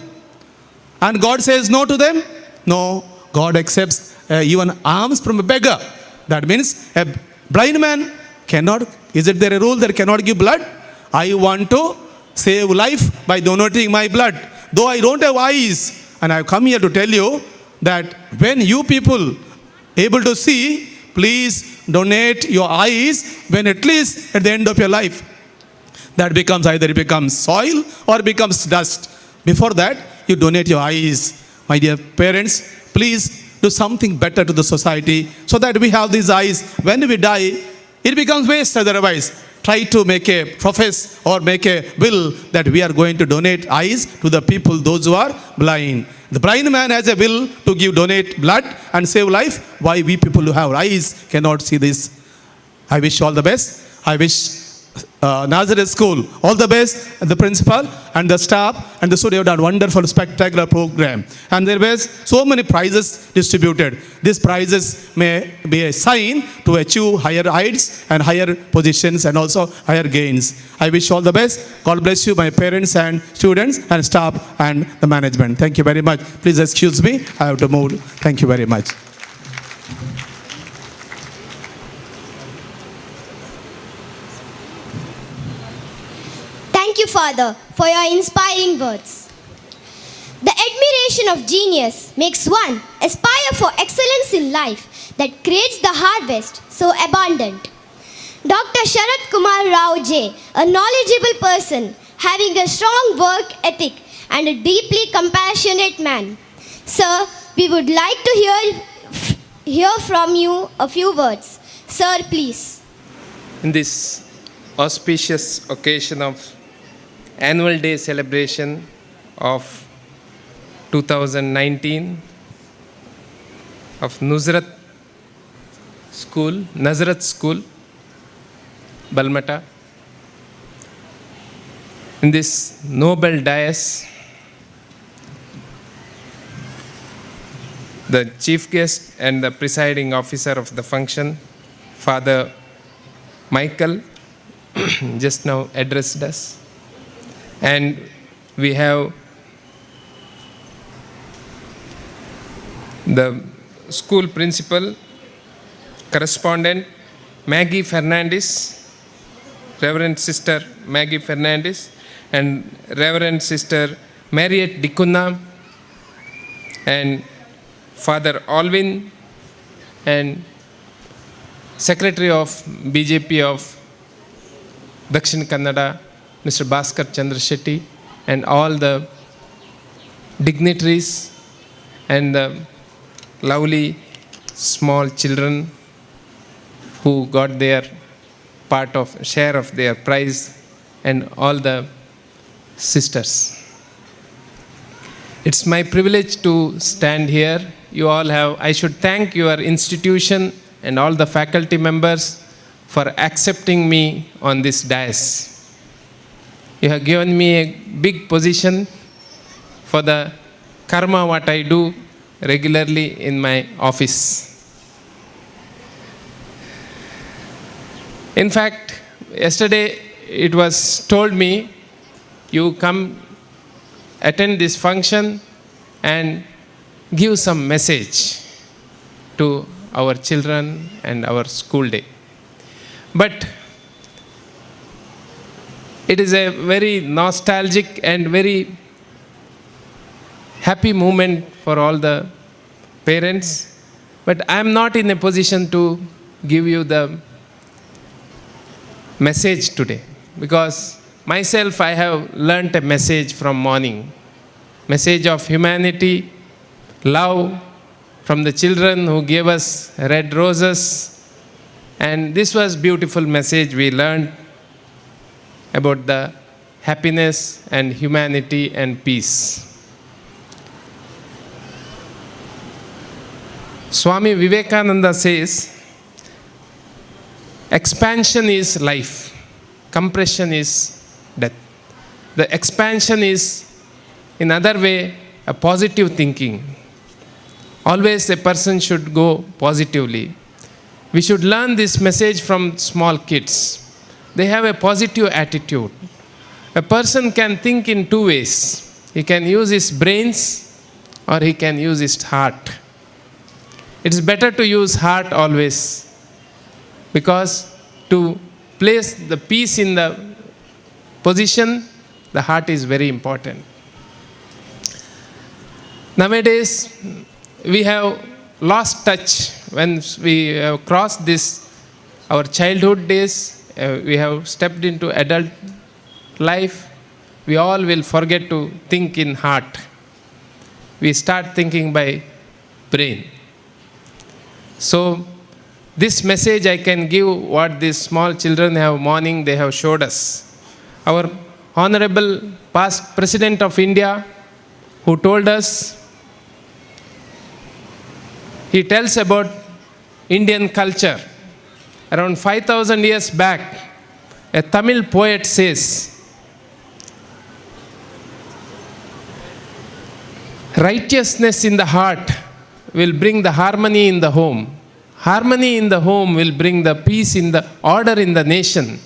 And God says no to them? No, God accepts even alms from a beggar. That means a blind man cannot, is it there a rule that cannot give blood? I want to save life by donating my blood. Though I don't have eyes, and I have come here to tell you that when you people able to see, please donate your eyes when at least at the end of your life. That becomes either it becomes soil or becomes dust. Before that, you donate your eyes. My dear parents, please do something better to the society so that we have these eyes. When we die, it becomes waste otherwise. Try to make a profess or make a will that we are going to donate eyes to the people, those who are blind. The blind man has a will to donate blood and save life. Why we people who have eyes cannot see this? I wish all the best. I wish Nazareth School all the best, and the principal and the staff and the students have done wonderful, spectacular program. And there was so many prizes distributed. These prizes may be a sign to achieve higher heights and higher positions and also higher gains. I wish all the best. God bless you, my parents and students and staff and the management. Thank you very much. Please excuse me. I have to move. Thank you very much. Thank you, Father, for your inspiring words. The admiration of genius makes one aspire for excellence in life that creates the harvest so abundant. Dr. Sharat Kumar Rao J, a knowledgeable person having a strong work ethic and a deeply compassionate man. Sir, we would like to hear from you a few words. Sir, please. In this auspicious occasion of annual day celebration of 2019 of Nazareth School, Balmata. In this noble dais, the chief guest and the presiding officer of the function, Father Michael, just now addressed us. And we have the school principal, correspondent, Maggie Fernandez, Reverend Sister Maggie Fernandez, and Reverend Sister Marriott Dikuna, and Father Alvin, and Secretary of BJP of Dakshin Kannada, Mr. Bhaskar Chandra Shetty, and all the dignitaries and the lovely small children who got their share of their prize, and all the sisters. It's my privilege to stand here. You all have, I should thank your institution and all the faculty members for accepting me on this dais. You have given me a big position for the karma what I do regularly in my office. In fact, yesterday it was told me, you come attend this function and give some message to our children and our school day. But it is a very nostalgic and very happy moment for all the parents. But I am not in a position to give you the message today, because myself I have learnt a message from morning. Message of humanity, love from the children who gave us red roses. And this was beautiful message we learned about the happiness and humanity and peace. Swami Vivekananda says, expansion is life, compression is death. The expansion is, in other way, a positive thinking. Always a person should go positively. We should learn this message from small kids. They have a positive attitude. A person can think in two ways. He can use his brains or he can use his heart. It is better to use heart always, because to place the peace in the position, the heart is very important. Nowadays, we have lost touch. When we have crossed this, our childhood days, we have stepped into adult life, we all will forget to think in heart. We start thinking by brain. So, this message I can give what these small children have morning, they have showed us. Our Honorable past President of India, who told us, he tells about Indian culture. Around 5,000 years back, a Tamil poet says, righteousness in the heart will bring the harmony in the home. Harmony in the home will bring the peace in the order in the nation.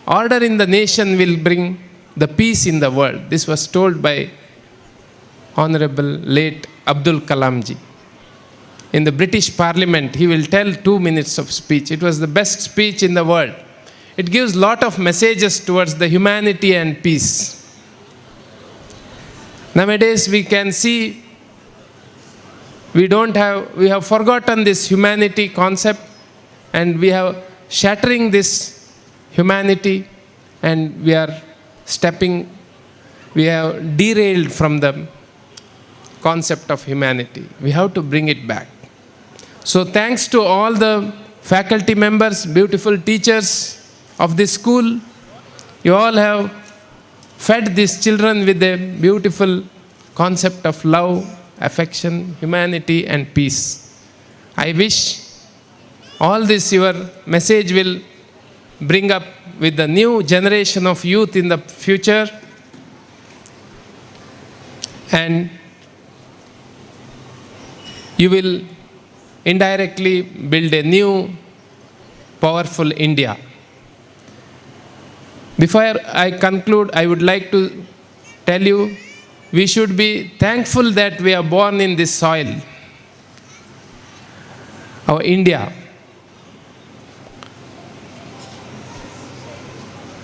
Order in the nation will bring the peace in the world. This was told by Honorable late Abdul Kalam ji. In the British Parliament, he will tell 2 minutes of speech. It was the best speech in the world. It gives lot of messages towards the humanity and peace. Nowadays, we can see we have forgotten this humanity concept, and we have shattering this humanity, and we have derailed from the concept of humanity. We have to bring it back. So thanks to all the faculty members, beautiful teachers of this school, you all have fed these children with a beautiful concept of love, affection, humanity and peace. I wish all this your message will bring up with the new generation of youth in the future, and you will indirectly build a new powerful India. Before I conclude, I would like to tell you, we should be thankful that we are born in this soil, our India.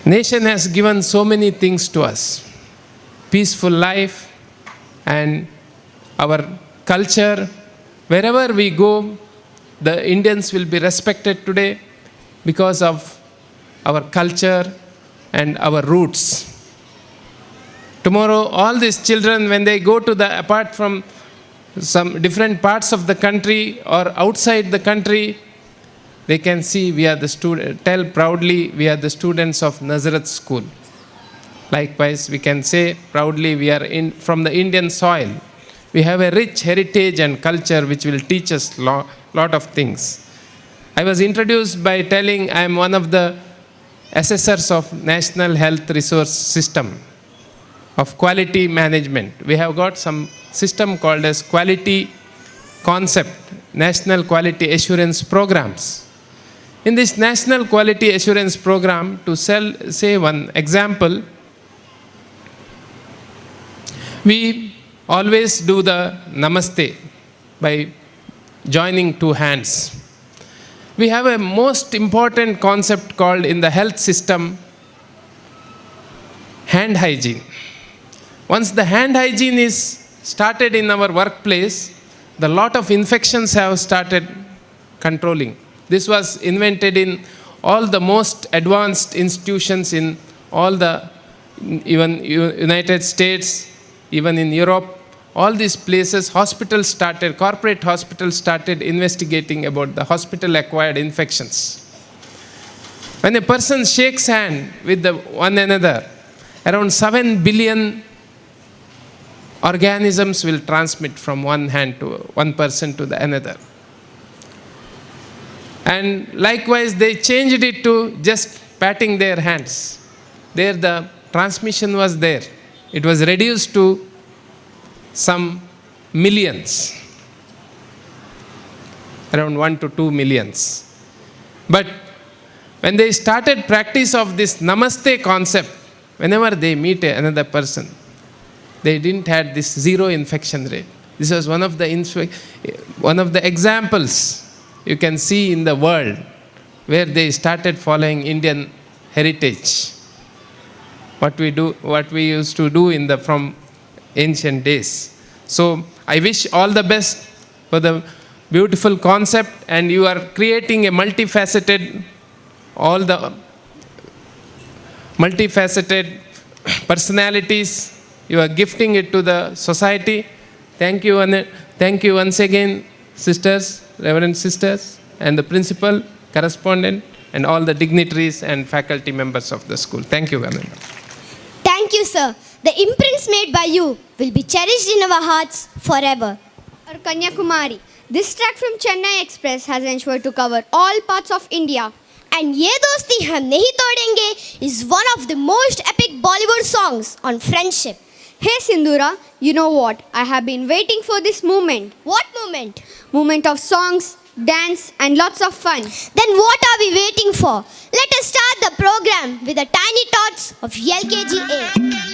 Nation has given so many things to us. Peaceful life and our culture. Wherever we go, the Indians will be respected today because of our culture and our roots. Tomorrow, all these children, when they go to apart from some different parts of the country or outside the country, they can see we are tell proudly we are the students of Nazareth school. Likewise, we can say proudly we are from the Indian soil. We have a rich heritage and culture which will teach us lot of things. I was introduced by telling I am one of the assessors of National Health Resource System of quality management. We have got some system called as quality concept, National Quality Assurance Programs. In this National Quality Assurance Program, to say one example, we always do the namaste by joining two hands. We have a most important concept called in the health system, hand hygiene. Once the hand hygiene is started in our workplace, the lot of infections have started controlling. This was invented in all the most advanced institutions in all the, even United States, even in Europe, all these places, hospitals started, corporate hospitals started investigating about the hospital-acquired infections. When a person shakes hand with one another, around 7 billion organisms will transmit from one hand to one person to the another. And likewise, they changed it to just patting their hands. There the transmission was there. It was reduced to some millions, around 1 to 2 millions. But when they started practice of this namaste concept, whenever they meet another person, they didn't have this zero infection rate. This was one of the examples you can see in the world where they started following Indian heritage. What we used to do from ancient days. So I wish all the best for the beautiful concept, and you are creating a multifaceted personalities. You are gifting it to the society. Thank you once again, sisters, reverend sisters, and the principal, correspondent, and all the dignitaries and faculty members of the school. Thank you, Vananda. Thank you, sir. The imprints made by you will be cherished in our hearts forever. Or Kanyakumari. This track from Chennai Express has ensured to cover all parts of India. And Ye Dosti Hum Nahi Todenge is one of the most epic Bollywood songs on friendship. Hey Sindhura, you know what? I have been waiting for this moment. What moment? Moment of songs, dance and lots of fun. Then what are we waiting for? Let us start the program with the tiny tots of LKGA.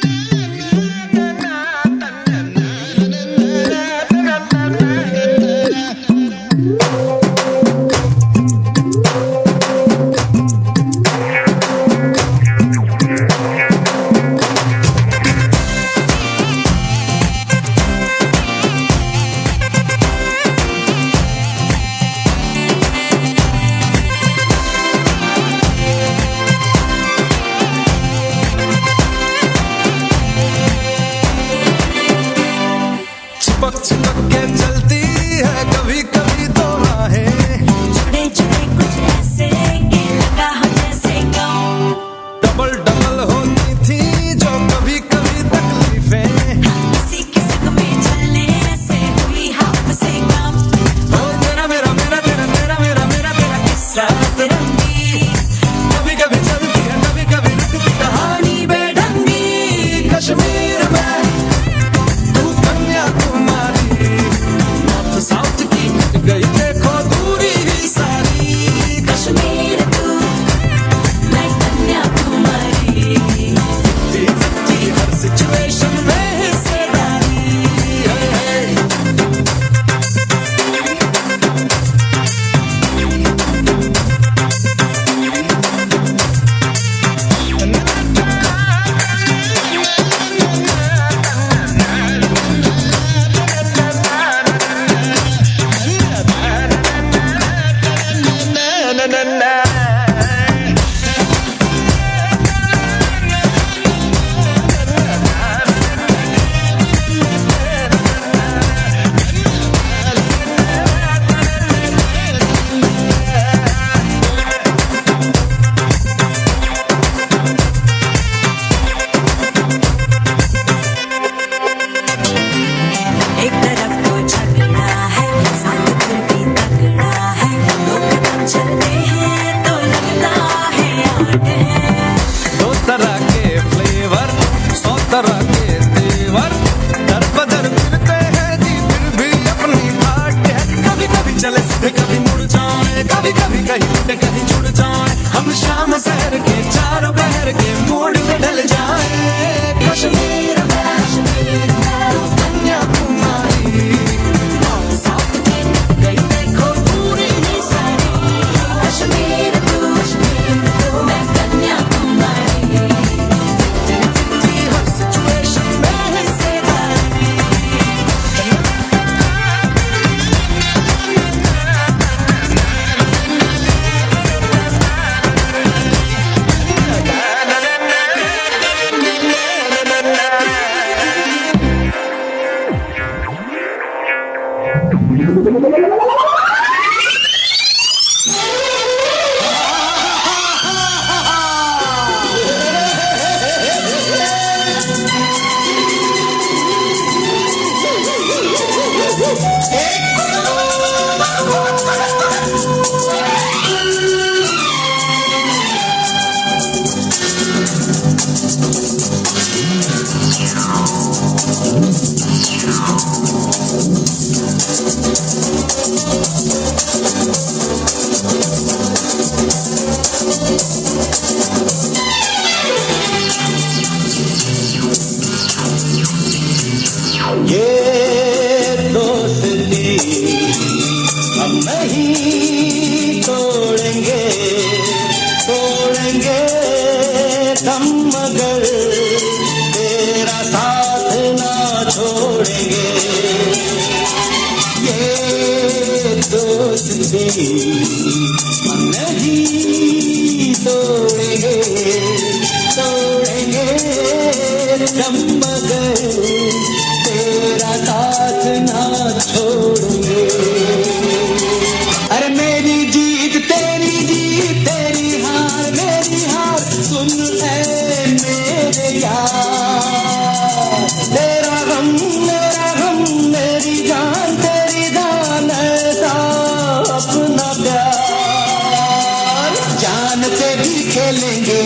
से भी खेलेंगे,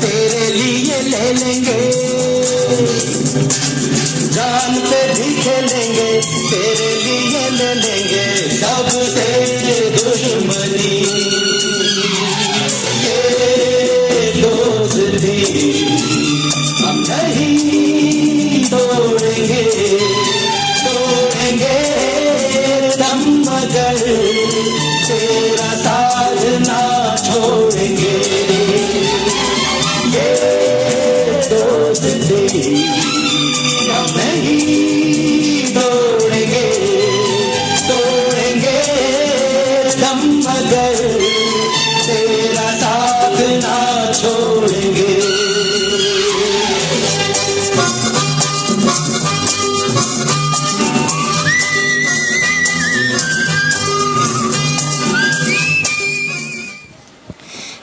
तेरे लिए ले लेंगे, जान पे भी खेलेंगे, तेरे लिए ले लेंगे, सबसे दुश्मनी ये दोस्ती हम नहीं तोड़ेंगे, तोड़ेंगे दम मगर तेरा साथ ना छोड़ेंगे, ये दोस्ती हम नहीं तोड़ेंगे, तोड़ेंगे दम मगर तेरा साथ ना छोड़ेंगे।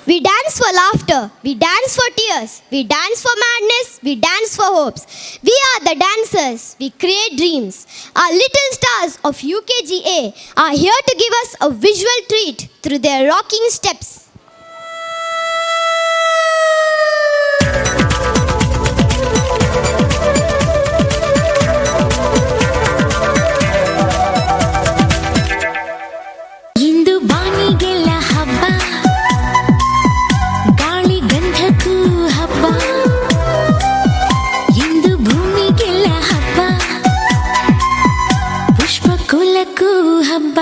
We dance for laughter, we dance for tears, we dance for madness, we dance for hopes. We are the dancers, we create dreams. Our little stars of UKGA are here to give us a visual treat through their rocking steps. ಇಂದು ಬಾನಿಗೆಲ್ಲ ಹಬ್ಬ, ಗಾಳಿ ಗಂಧಕ್ಕೂ ಹಬ್ಬ, ಇಂದು ಭೂಮಿಗೆಲ್ಲ ಹಬ್ಬ, ಪುಷ್ಪ ಕುಲಕ್ಕೂ ಹಬ್ಬ.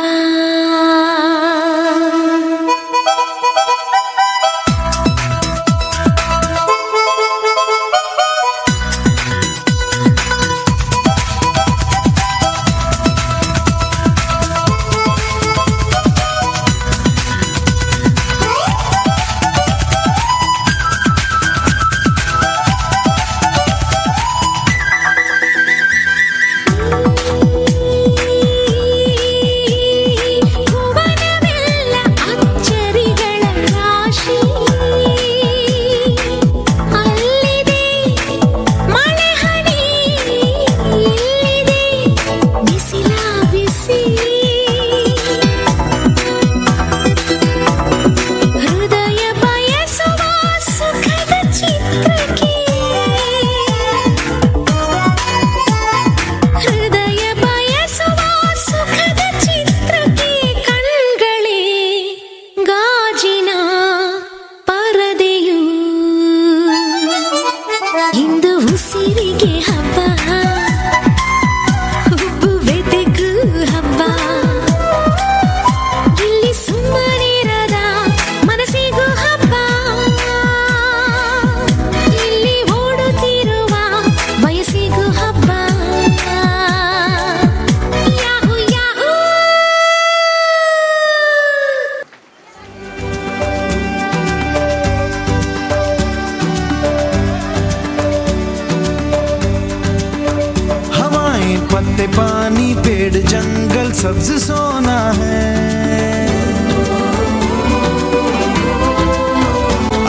पत्ते पानी पेड़ जंगल सब्ज सोना है,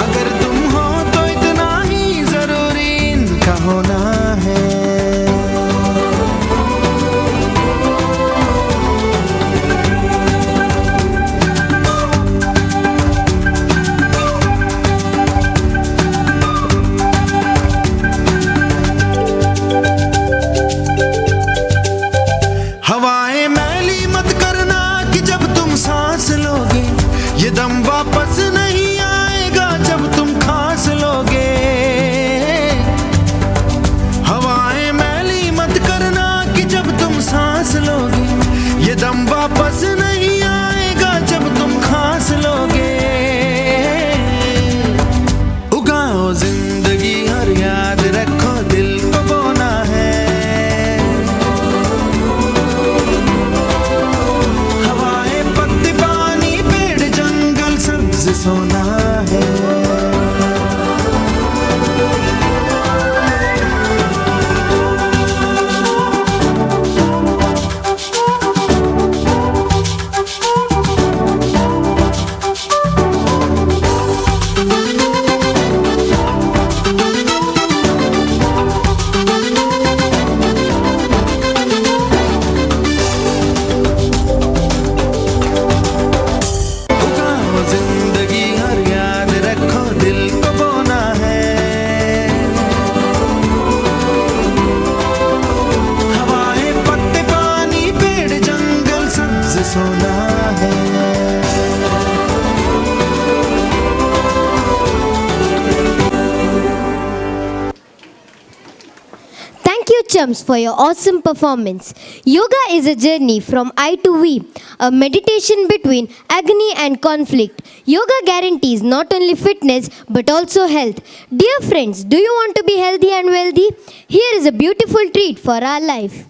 अगर तुम हो तो इतना ही जरूरी इनका होना है। हवाएं मैली मत करना कि जब तुम सांस लोगे, ये दम वापस नहीं आएगा जब तुम खांस लोगे। हवाएं मैली मत करना कि जब तुम सांस लोगे, ये दम वापस नहीं आएगा जब तुम खांस लोगे। उगाओ जिंदगी हर याद रखो दिल को बोना है, सोना है। है। Thank you, chums, for your awesome performance. Yoga is a journey from I to we, a meditation between agony and conflict. Yoga guarantees not only fitness but also health. Dear friends, do you want to be healthy and wealthy? Here is a beautiful treat for our life.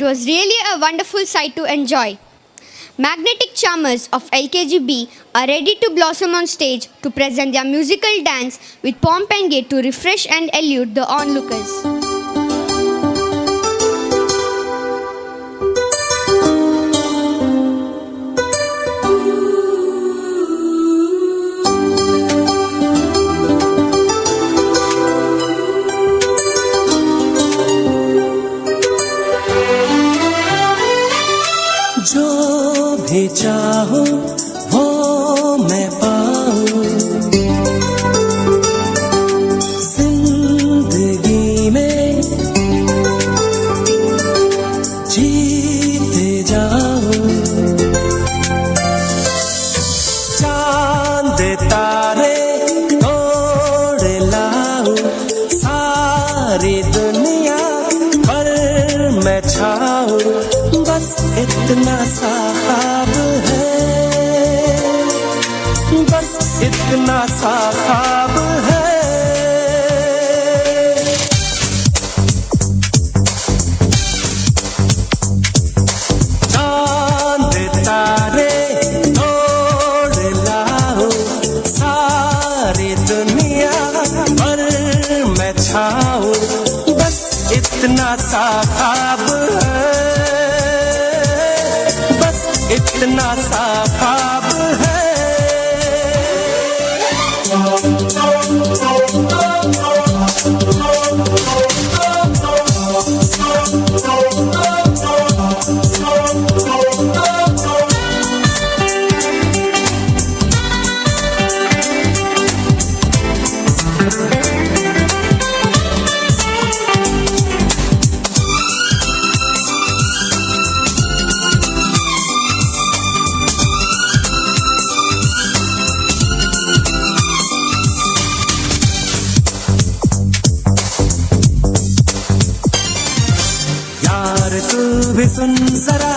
was really a wonderful sight to enjoy. Magnetic charmers of LKGB are ready to blossom on stage to present their musical dance with pomp and gait to refresh and elude the onlookers. भी चाहूं वो मैं पाऊं, जिंदगी में जीते जाऊं। चांद तारे तोड़ लाऊं, सारी दुनिया पर मैं छाऊं, बस इतना सा ख्वाब है, बस इतना सा ख्वाब है। चांद तारे तोड़ लाऊं, सारी दुनिया पर मैं छाऊं, बस इतना सा ख्वाब है, बस इतना सा ख्वाब है। यार तू भी सुन जरा,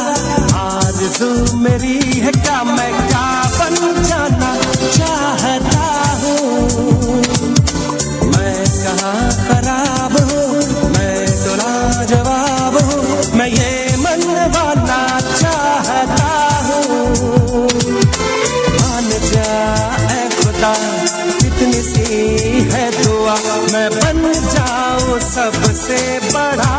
आरज़ू मेरी है क्या, मैं क्या बन जाना चाहता हूँ। मैं कहाँ खराब हूँ, मैं तो लाजवाब हूँ, मैं ये मनवाना चाहता हूँ। मान जा ऐ खुदा, कितनी सी है दुआ, मैं बन जाऊँ सबसे बड़ा,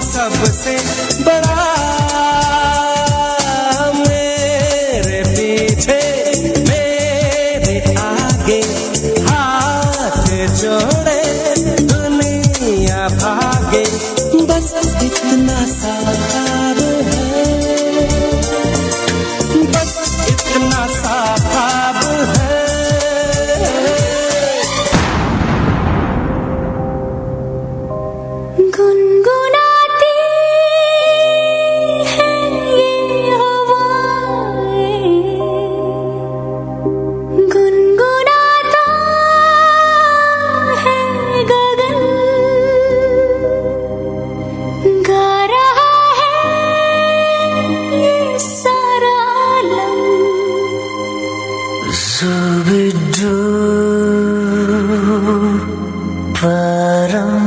सबसे बड़ा। मेरे पीछे मेरे आगे हाथ जोड़े दुनिया भागे, बस इतना सा ख्वाब है, बस इतना सा ख्वाब है। गुनगुनाती है ये हवाएं, गुनगुनाता है गगन, गा रहा है ये सारा आलम। ज़ुबिदू परम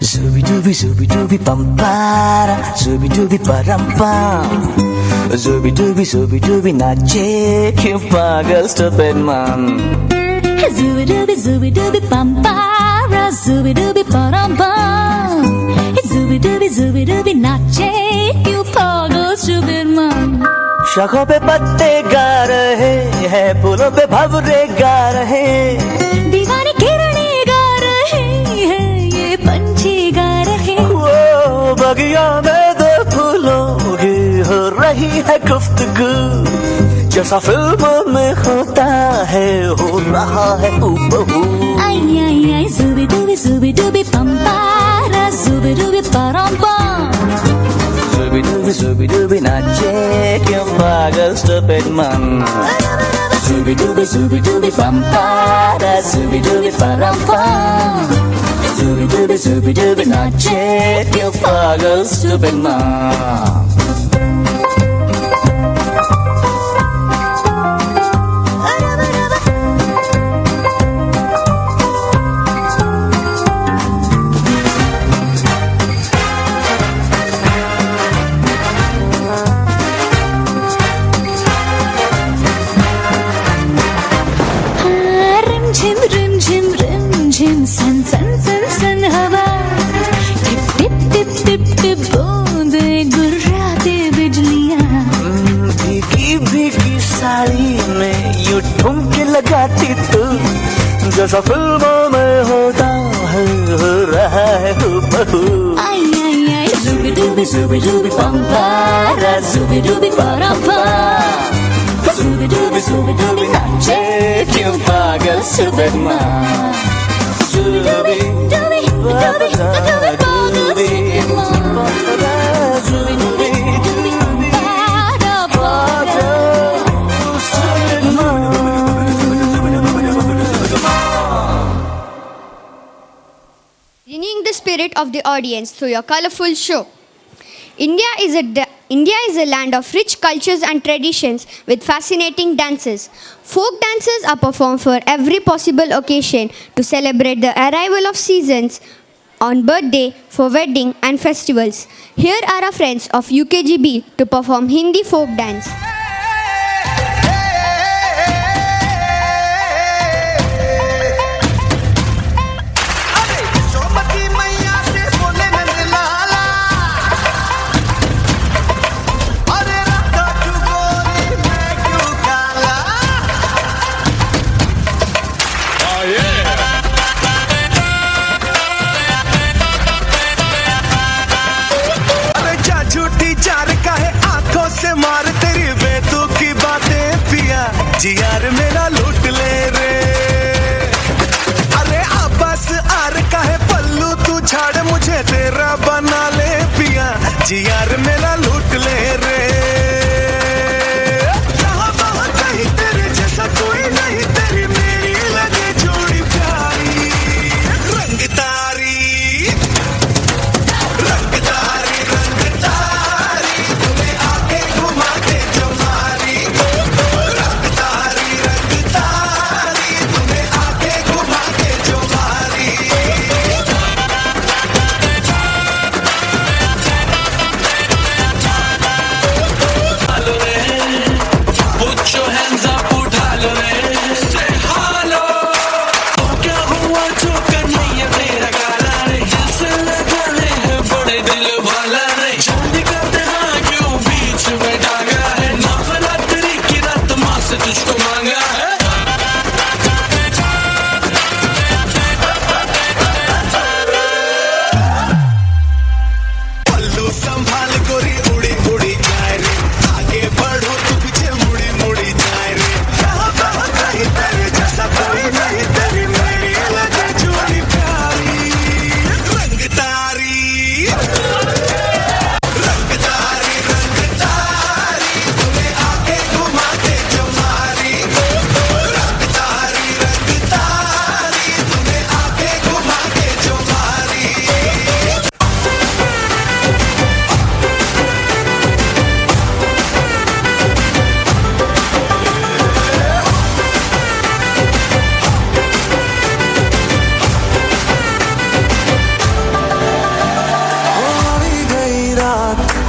Zubi-dubi, zubi-dubi, pampara, zubi-dubi, param-pam. Zubi-dubi, zubi-dubi, nache, you pagal stupid man. Zubi-dubi, zubi-dubi, pampara, zubi-dubi, param-pam. Zubi-dubi, zubi-dubi, nache, you pagal stupid man. शाखों पे पत्ते गा रहे हैं, फूलों पे भंवरे गा रहे, दीवानी किरणें गा रहे हैं, ये पंछी गा रहे। वो बगिया में दो फूलों की हो रही है गुफ्तगू, जैसा फिल्मों में होता है हो रहा है हूबहू। आई आई आई zubi-dubi, zubi-dubi, pampara, zubi-dubi, param-pam. Zubi-dubi, zubi-dubi, nache, क्यों पागल stupid man. Zubi-dubi, zubi-dubi, pampara, zubi-dubi, param-pam. Zubi-dubi, zubi-dubi, nache, क्यों पागल stupid man. साड़ी में यूं ठुमके लगाती तू, जैसा फिल्मों में होता बहू Ay, ay, ay, zooby dooby pampara, zooby dooby parappa. Zooby dooby नाचे क्यों पागल सुबह Zooby dooby, dooby, dooby, dooby, dooby, zooby dooby, dooby, parappa. Renewing the spirit of the audience through your colorful show. India is a land of rich cultures and traditions with fascinating dances. Folk dances are performed for every possible occasion to celebrate the arrival of seasons, on birthday, for wedding and festivals. Here are our friends of UKGB to perform Hindi folk dance. जी यार मेरा लूट ले रे अरे आपस are का है पल्लू तू झाड़ मुझे तेरा बना ले पिया जी यार मेरा लूट ले रे यहाँ वहाँ कहीं तेरे जैसा कोई नहीं तेरी मेरी लगे जोड़ी प्यारी रंग तारी तुम्हें आके घुमा के जो मारी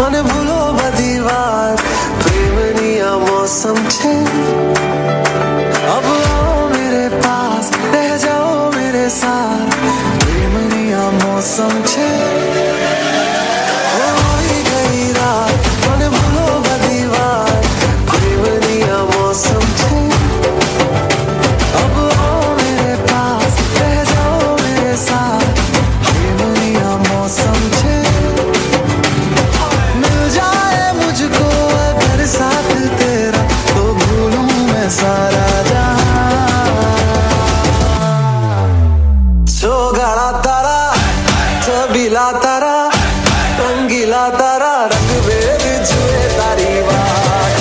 મને ભૂલો બધી વાત પ્રેમની मौसम छे अब आओ मेरे पास रह जाओ मेरे साथ प्रेमनी मौसम छे होई गई रात મને ભૂલો બધી વાત પ્રેમની मौसम छे अब आओ मेरे पास रह जाओ मेरे साथ प्रेमनी मौसम छे साथ तेरा तो भूलूं मैं सारा गाड़ा तारा छबीला तारा रंगीला तारा रंग बेर जुए तारी बात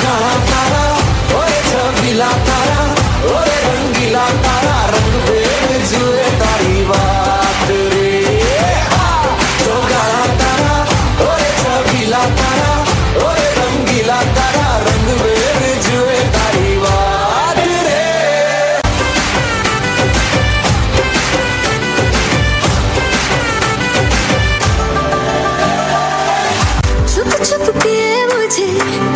गाड़ा तारा ओए छबीला तारा ओए रंगीला तारा रंग बेर जुए तारी बात रे गाड़ा तारा ओए छबीला तारा ओए रंगीला तारा रंग बेर जुए तारी बात रे छुप छुप के मुझे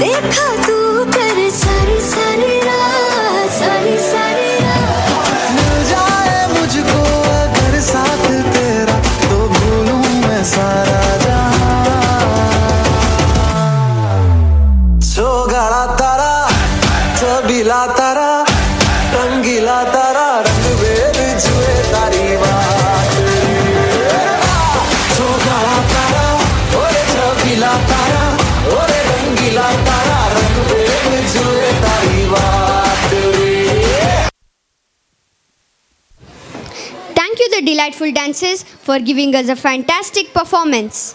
देखा तू कर सारी सारी रात सारी सारी रात मिल जाए मुझको अगर साथ तेरा तो भूलूं मैं सारा गाड़ा तारा छबीला तारा रंगीला तारा रंग बेर जुए तारी बात Thank you, the delightful dancers, for giving us a fantastic performance.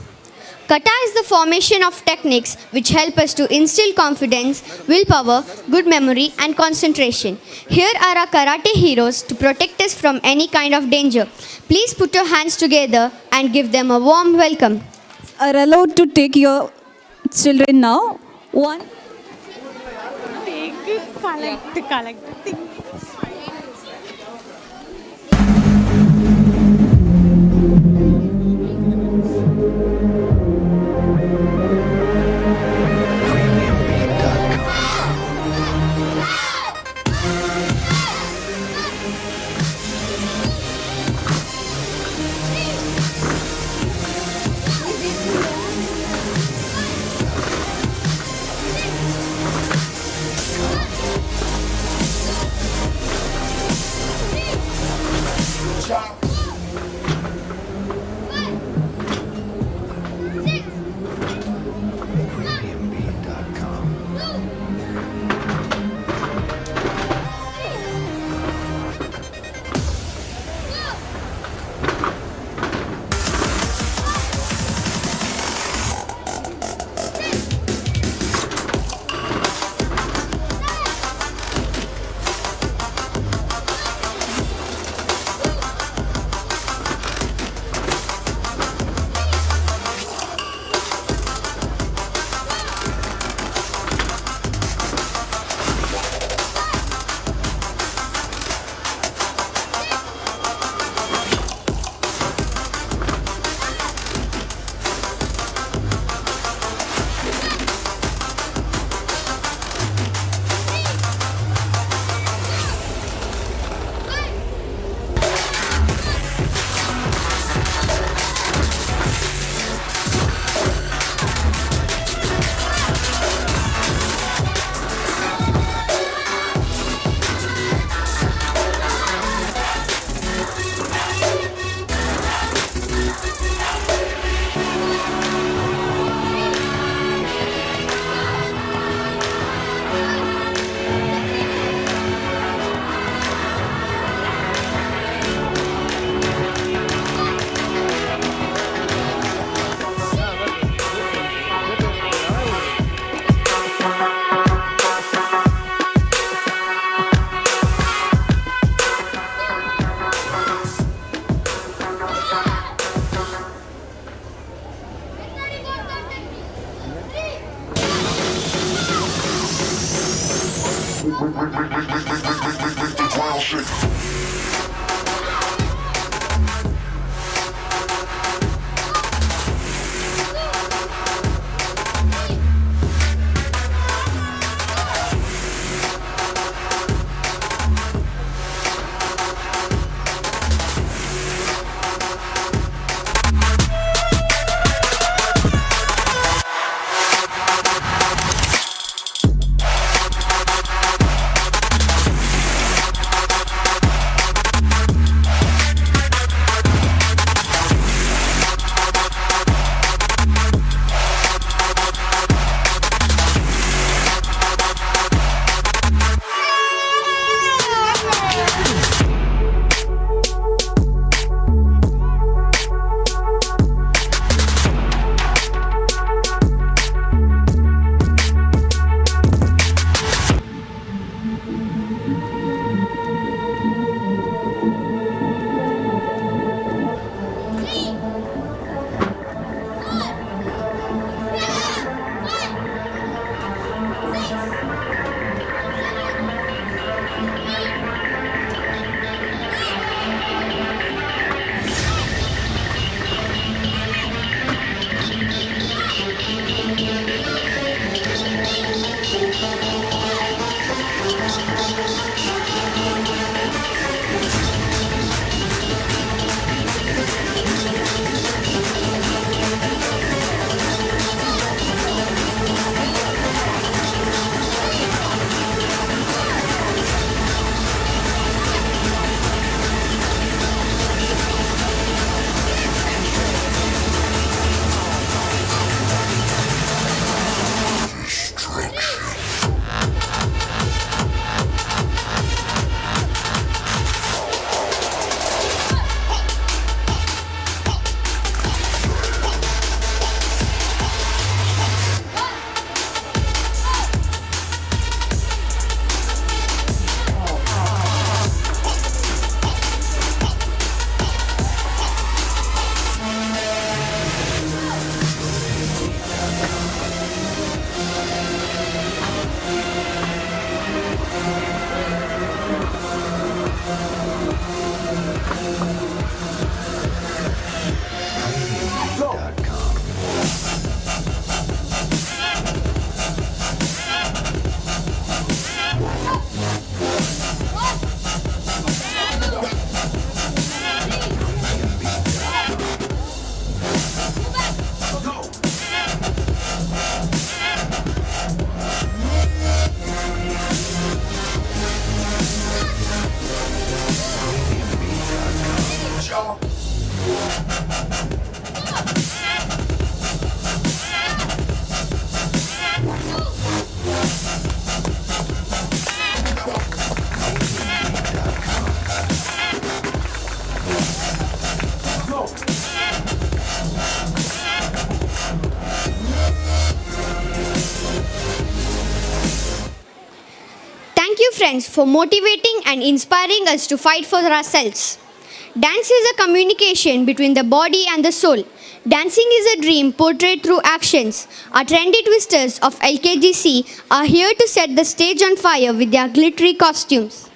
Kata is the formation of techniques which help us to instill confidence, willpower, good memory, and concentration. Here are our karate heroes to protect us from any kind of danger. Please put your hands together and give them a warm welcome. Are allowed to take your children now. One. you friends for motivating and inspiring us to fight for ourselves. Dance is a communication between the body and the soul. Dancing is a dream portrayed through actions. Our trendy twisters of LKGC are here to set the stage on fire with their glittery costumes.